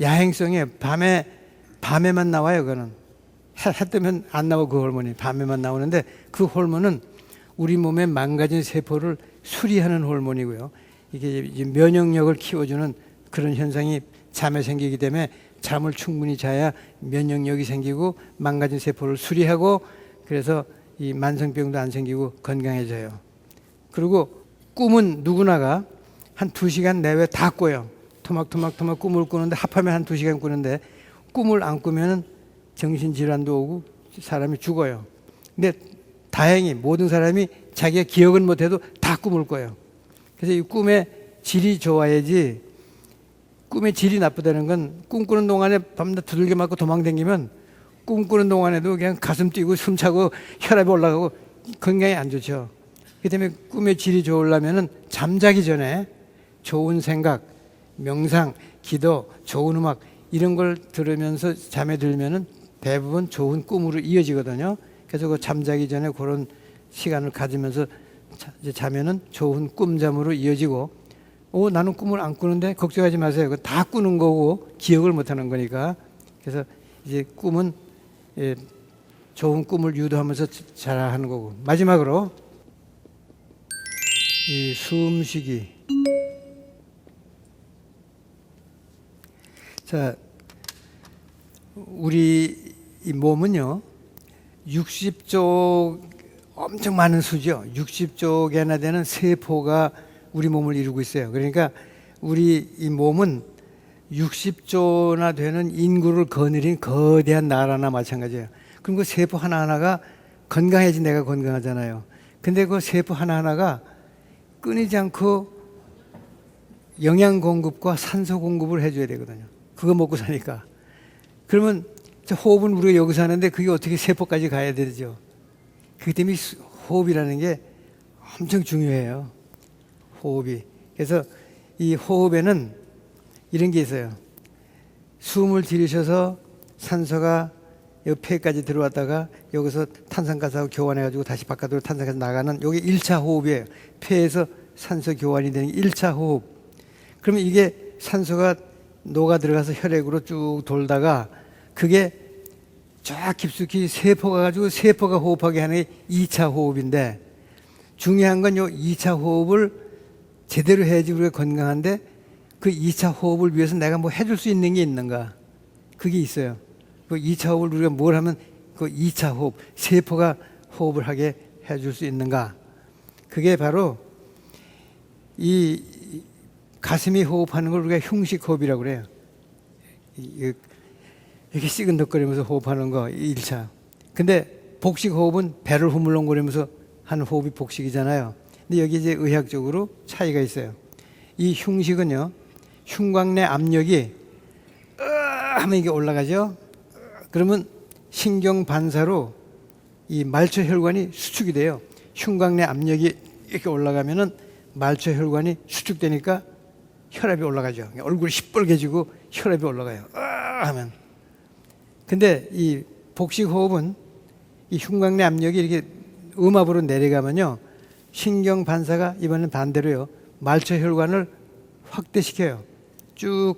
야행성에 밤에만 나와요. 그거는 해 뜨면 안 나와. 그 호르몬이 밤에만 나오는데 그 호르몬은 우리 몸에 망가진 세포를 수리하는 호르몬이고요. 이게 이제 면역력을 키워주는 그런 현상이 잠에 생기기 때문에 잠을 충분히 자야 면역력이 생기고 망가진 세포를 수리하고 그래서 이 만성병도 안 생기고 건강해져요. 그리고 꿈은 누구나가 한 2시간 내외 다 꿔요. 토막토막 꿈을 꾸는데 합하면 한 2시간 꾸는데 꿈을 안 꾸면 정신질환도 오고 사람이 죽어요. 근데 다행히 모든 사람이 자기가 기억은 못해도 다 꿈을 꿔요. 그래서 이 꿈의 질이 좋아야지 꿈의 질이 나쁘다는 건 꿈꾸는 동안에 밤낮 두들겨 맞고 도망다니면 꿈꾸는 동안에도 그냥 가슴 뛰고 숨차고 혈압이 올라가고 건강에 안 좋죠. 그렇기 때문에 꿈의 질이 좋으려면 잠자기 전에 좋은 생각, 명상, 기도, 좋은 음악 이런 걸 들으면서 잠에 들면은 대부분 좋은 꿈으로 이어지거든요. 그래서 그 잠자기 전에 그런 시간을 가지면서 자면은 좋은 꿈잠으로 이어지고 나는 꿈을 안 꾸는데 걱정하지 마세요. 그거 다 꾸는 거고 기억을 못 하는 거니까. 그래서 이제 꿈은 좋은 꿈을 유도하면서 자라 하는 거고. 마지막으로 이 숨쉬기. 자, 우리 이 몸은요 60조 엄청 많은 수죠. 60조 개나 되는 세포가 우리 몸을 이루고 있어요. 그러니까 우리 이 몸은 60조나 되는 인구를 거느린 거대한 나라나 마찬가지예요. 그럼 그 세포 하나하나가 건강해지 내가 건강하잖아요. 근데 그 세포 하나하나가 끊이지 않고 영양 공급과 산소 공급을 해줘야 되거든요. 그거 먹고 사니까. 그러면 호흡은 우리가 여기서 하는데 그게 어떻게 세포까지 가야 되죠. 그렇기 때문에 호흡이라는 게 엄청 중요해요. 호흡이. 그래서 이 호흡에는 이런 게 있어요. 숨을 들이셔서 산소가 여 폐까지 들어왔다가 여기서 탄산가스하고 교환해가지고 다시 바깥으로 탄산가스 나가는 이게 1차 호흡이에요. 폐에서 산소 교환이 되는 게 1차 호흡. 그러면 이게 산소가 녹아 들어가서 혈액으로 쭉 돌다가 그게 쫙 깊숙이 세포가 가지고 세포가 호흡하게 하는 게 2차 호흡인데 중요한 건 요 2차 호흡을 제대로 해야지 우리가 건강한데 그 2차 호흡을 위해서 내가 뭐 해줄 수 있는 게 있는가? 그게 있어요. 그 2차 호흡을 우리가 뭘 하면 그 2차 호흡, 세포가 호흡을 하게 해줄 수 있는가? 그게 바로 이 가슴이 호흡하는 걸 우리가 흉식 호흡이라고 그래요. 이렇게 시근덕거리면서 호흡하는 거 1차. 근데 복식 호흡은 배를 후물렁거리면서 하는 호흡이 복식이잖아요. 근데 여기 이제 의학적으로 차이가 있어요. 이 흉식은요, 흉곽내 압력이 하면 이게 올라가죠. 그러면 신경 반사로 이 말초 혈관이 수축이 돼요. 흉곽내 압력이 이렇게 올라가면은 말초 혈관이 수축되니까 혈압이 올라가죠. 얼굴이 시뻘개지고 혈압이 올라가요. 하면. 근데 이 복식 호흡은 이 흉곽내 압력이 이렇게 음압으로 내려가면요. 신경 반사가 이번엔 반대로요. 말초 혈관을 확대시켜요. 쭉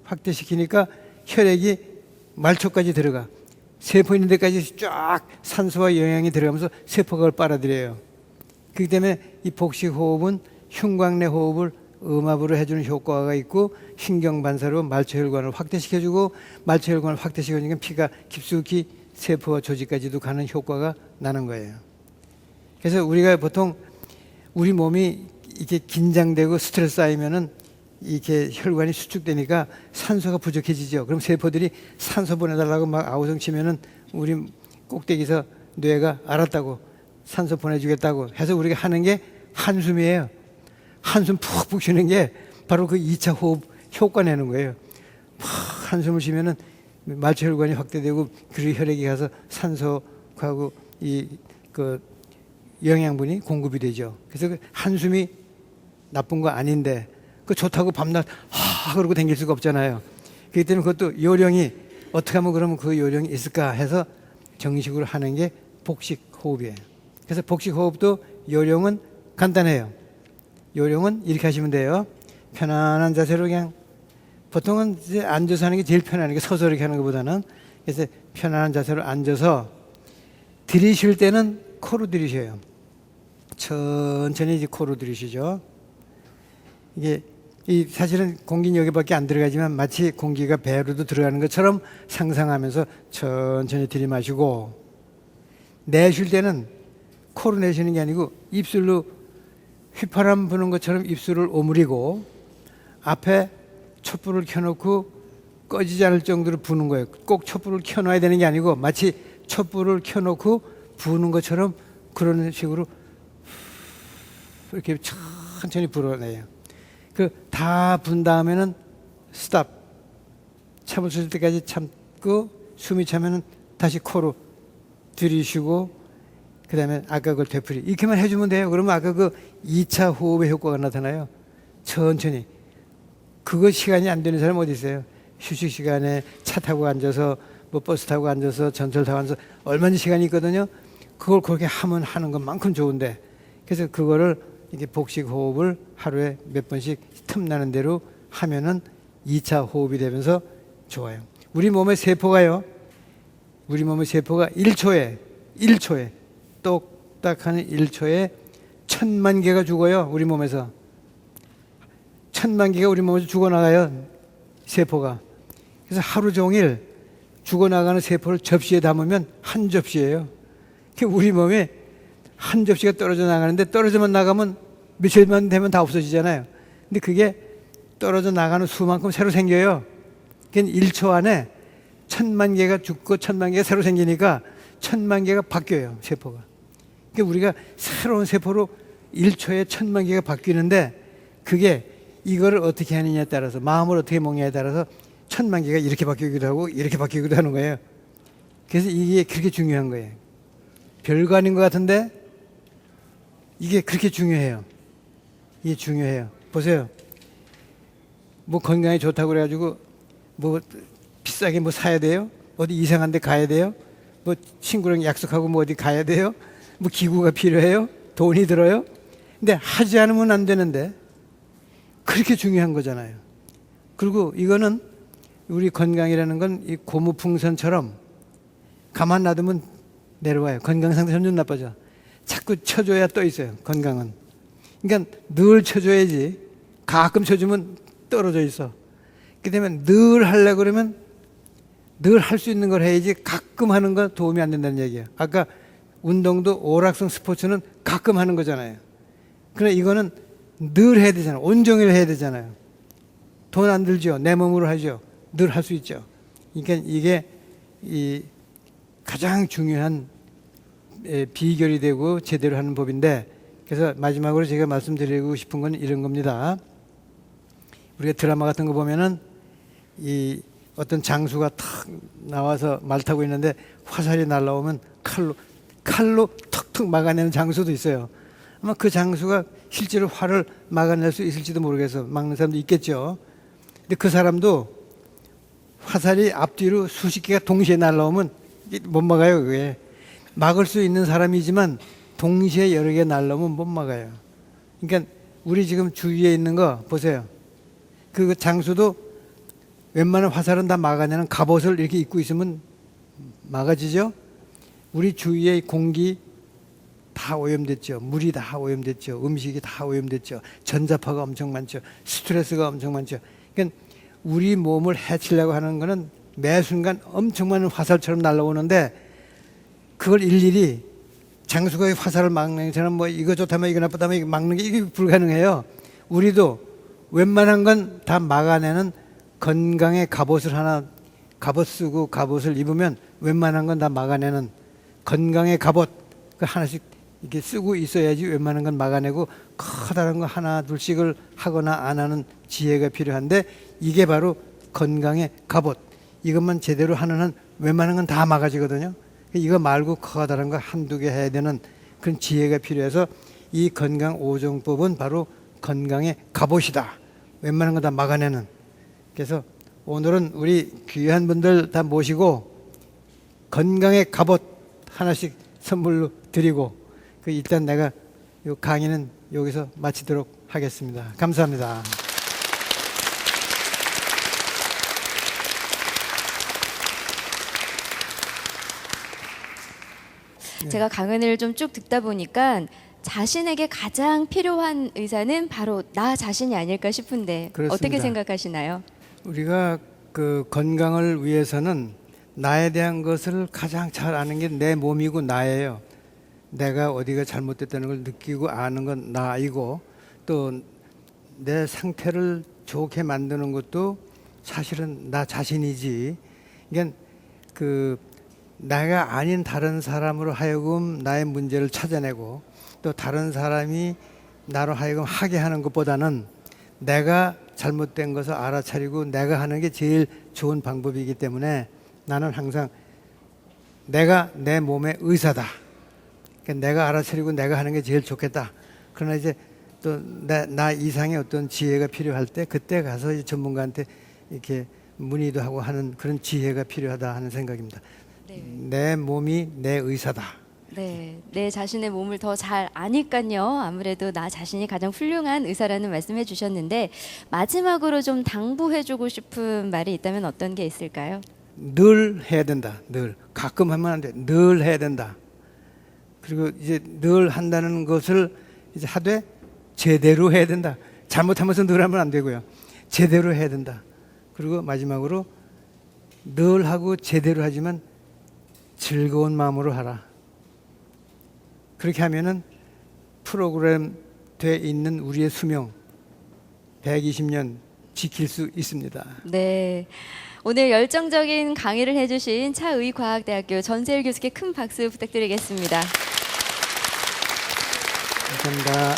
확대시키니까 혈액이 말초까지 들어가. 세포 있는 데까지 쫙 산소와 영양이 들어가면서 세포가 그걸 빨아들여요. 그렇기 때문에 이 복식 호흡은 흉곽내 호흡을 음압으로 해주는 효과가 있고 신경 반사로 말초 혈관을 확대시켜주고 말초 혈관을 확대시켜주니까 피가 깊숙이 세포와 조직까지도 가는 효과가 나는 거예요. 그래서 우리가 보통 우리 몸이 이렇게 긴장되고 스트레스 쌓이면은 이렇게 혈관이 수축되니까 산소가 부족해지죠. 그럼 세포들이 산소 보내달라고 막 아우성 치면은 우리 꼭대기에서 뇌가 알았다고 산소 보내주겠다고 해서 우리가 하는 게 한숨이에요. 한숨 푹푹 쉬는 게 바로 그 2차 호흡 효과 내는 거예요. 푹 한숨을 쉬면은 말초혈관이 확대되고 그리고 혈액이 가서 산소하고 그 영양분이 공급이 되죠. 그래서 그 한숨이 나쁜 거 아닌데 그 좋다고 밤낮 그러고 댕길 수가 없잖아요. 그렇기 때문에 그것도 요령이 어떻게 하면 그러면 그 요령이 있을까 해서 정식으로 하는 게 복식 호흡이에요. 그래서 복식 호흡도 요령은 간단해요. 요령은 이렇게 하시면 돼요. 편안한 자세로 그냥 보통은 이제 앉아서 하는 게 제일 편하니까 서서 이렇게 하는 것보다는 그래서 편안한 자세로 앉아서 들이쉴 때는 코로 들이셔요. 천천히 이제 코로 들이쉬죠. 이게 사실은 공기는 여기밖에 안 들어가지만 마치 공기가 배로도 들어가는 것처럼 상상하면서 천천히 들이마시고 내쉴 때는 코로 내쉬는 게 아니고 입술로 휘파람 부는 것처럼 입술을 오므리고 앞에 촛불을 켜놓고 꺼지지 않을 정도로 부는 거예요. 꼭 촛불을 켜놔야 되는 게 아니고 마치 촛불을 켜놓고 부는 것처럼 그런 식으로 이렇게 천천히 불어내요. 그 다 분 다음에는 스탑. 참을 수 있을 때까지 참고 숨이 차면은 다시 코로 들이쉬고 그 다음에 아까 그걸 되풀이 이렇게만 해주면 돼요. 그러면 아까 그 2차 호흡의 효과가 나타나요. 천천히. 그거 시간이 안 되는 사람 어디 있어요? 휴식 시간에 차 타고 앉아서 뭐 버스 타고 앉아서 전철 타고 앉아서 얼마나 시간이 있거든요. 그걸 그렇게 하면 하는 것만큼 좋은데 그래서 그거를 이게 복식 호흡을 하루에 몇 번씩 틈나는 대로 하면은 2차 호흡이 되면서 좋아요. 우리 몸의 세포가요. 우리 몸의 세포가 1초에 똑딱하는 1초에 1000만 개가 죽어요. 우리 몸에서 1000만 개가 우리 몸에서 죽어나가요. 세포가. 그래서 하루 종일 죽어나가는 세포를 접시에 담으면 한 접시예요. 우리 몸에 한 접시가 떨어져 나가는데 떨어져만 나가면 며칠만 되면 다 없어지잖아요. 근데 그게 떨어져 나가는 수만큼 새로 생겨요. 그러니까 1초 안에 1000만 개가 죽고 1000만 개가 새로 생기니까 1000만 개가 바뀌어요. 세포가. 그러니까 우리가 새로운 세포로 1초에 1000만 개가 바뀌는데 그게 이거를 어떻게 하느냐에 따라서 마음을 어떻게 먹냐에 따라서 1000만 개가 이렇게 바뀌기도 하고 이렇게 바뀌기도 하는 거예요. 그래서 이게 그렇게 중요한 거예요. 별거 아닌 것 같은데 이게 그렇게 중요해요. 이게 중요해요. 보세요. 뭐 건강에 좋다고 그래가지고 뭐 비싸게 뭐 사야 돼요? 어디 이상한 데 가야 돼요? 뭐 친구랑 약속하고 뭐 어디 가야 돼요? 뭐 기구가 필요해요? 돈이 들어요? 근데 하지 않으면 안 되는데 그렇게 중요한 거잖아요. 그리고 이거는 우리 건강이라는 건 이 고무풍선처럼 가만 놔두면 내려와요. 건강 상태 점점 나빠져. 자꾸 쳐줘야 떠 있어요. 건강은. 그러니까 늘 쳐줘야지. 가끔 쳐주면 떨어져 있어. 그렇기 때문에 늘 하려고 그러면 늘 할 수 있는 걸 해야지 가끔 하는 건 도움이 안 된다는 얘기예요. 아까 운동도 오락성 스포츠는 가끔 하는 거잖아요. 그러나 이거는 늘 해야 되잖아요. 온종일 해야 되잖아요. 돈 안 들죠. 내 몸으로 하죠. 늘 할 수 있죠. 그러니까 이게 이 가장 중요한 비결이 되고 제대로 하는 법인데 그래서 마지막으로 제가 말씀드리고 싶은 건 이런 겁니다. 우리가 드라마 같은 거 보면은 이 어떤 장수가 탁 나와서 말 타고 있는데 화살이 날라오면 칼로 턱턱 막아내는 장수도 있어요. 아마 그 장수가 실제로 활을 막아낼 수 있을지도 모르겠어. 막는 사람도 있겠죠. 근데 그 사람도 화살이 앞뒤로 수십 개가 동시에 날라오면 못 막아요. 그게 막을 수 있는 사람이지만 동시에 여러 개 날라오면 못 막아요. 그러니까 우리 지금 주위에 있는 거 보세요. 그 장수도 웬만한 화살은 다 막아내는 갑옷을 이렇게 입고 있으면 막아지죠. 우리 주위의 공기 다 오염됐죠. 물이 다 오염됐죠. 음식이 다 오염됐죠. 전자파가 엄청 많죠. 스트레스가 엄청 많죠. 그러니까 우리 몸을 해치려고 하는 거는 매 순간 엄청 많은 화살처럼 날아오는데 그걸 일일이 장수가 화살을 막는 것처럼 뭐 이거 좋다면 이거 나쁘다면 이거 막는 게 이게 불가능해요. 우리도 웬만한 건 다 막아내는 건강의 갑옷을 하나 갑옷 쓰고 갑옷을 입으면 웬만한 건 다 막아내는 건강의 갑옷 그 하나씩 이렇게 쓰고 있어야지 웬만한 건 막아내고 커다란 거 하나 둘씩을 하거나 안 하는 지혜가 필요한데 이게 바로 건강의 갑옷. 이것만 제대로 하는 한 웬만한 건 다 막아지거든요. 이거 말고 커다란 거 한두 개 해야 되는 그런 지혜가 필요해서 이 건강 5종법은 바로 건강의 갑옷이다. 웬만한 거 다 막아내는. 그래서 오늘은 우리 귀한 분들 다 모시고 건강의 갑옷 하나씩 선물로 드리고 일단 내가 요 강의는 여기서 마치도록 하겠습니다. 감사합니다. 제가 강연을 좀 쭉 듣다 보니까 자신에게 가장 필요한 의사는 바로 나 자신이 아닐까 싶은데 그렇습니다. 어떻게 생각하시나요? 우리가 그 건강을 위해서는 나에 대한 것을 가장 잘 아는 게 내 몸이고 나예요. 내가 어디가 잘못됐다는 걸 느끼고 아는 건 나이고 또 내 상태를 좋게 만드는 것도 사실은 나 자신이지. 그러니까 그 내가 아닌 다른 사람으로 하여금 나의 문제를 찾아내고 또 다른 사람이 나로 하여금 하게 하는 것보다는 내가 잘못된 것을 알아차리고 내가 하는 게 제일 좋은 방법이기 때문에 나는 항상 내가 내 몸의 의사다. 그러니까 내가 알아차리고 내가 하는 게 제일 좋겠다. 그러나 이제 또 나 이상의 어떤 지혜가 필요할 때 그때 가서 이제 전문가한테 이렇게 문의도 하고 하는 그런 지혜가 필요하다 하는 생각입니다. 네. 내 몸이 내 의사다. 네, 내 자신의 몸을 더 잘 아니까요. 아무래도 나 자신이 가장 훌륭한 의사라는 말씀해 주셨는데 마지막으로 좀 당부해주고 싶은 말이 있다면 어떤 게 있을까요? 늘 해야 된다. 늘 가끔 하면 안 돼. 늘 해야 된다. 그리고 이제 늘 한다는 것을 이제 하되 제대로 해야 된다. 잘못하면서 늘 하면 안 되고요. 제대로 해야 된다. 그리고 마지막으로 늘 하고 제대로 하지만 즐거운 마음으로 하라. 그렇게 하면은 프로그램 돼 있는 우리의 수명 120년 지킬 수 있습니다. 네. 오늘 열정적인 강의를 해주신 차의과학대학교 전세일 교수께 큰 박수 부탁드리겠습니다. 감사합니다.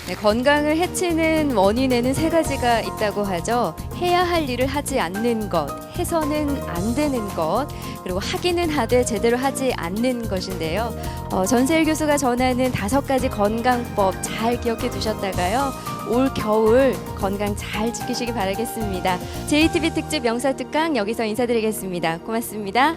네, 건강을 해치는 원인에는 세 가지가 있다고 하죠. 해야 할 일을 하지 않는 것, 해서는 안 되는 것, 그리고 하기는 하되 제대로 하지 않는 것인데요. 전세일 교수가 전하는 5가지 건강법 잘 기억해 두셨다가요. 올 겨울 건강 잘 지키시기 바라겠습니다. JTB 특집 명사특강 여기서 인사드리겠습니다. 고맙습니다.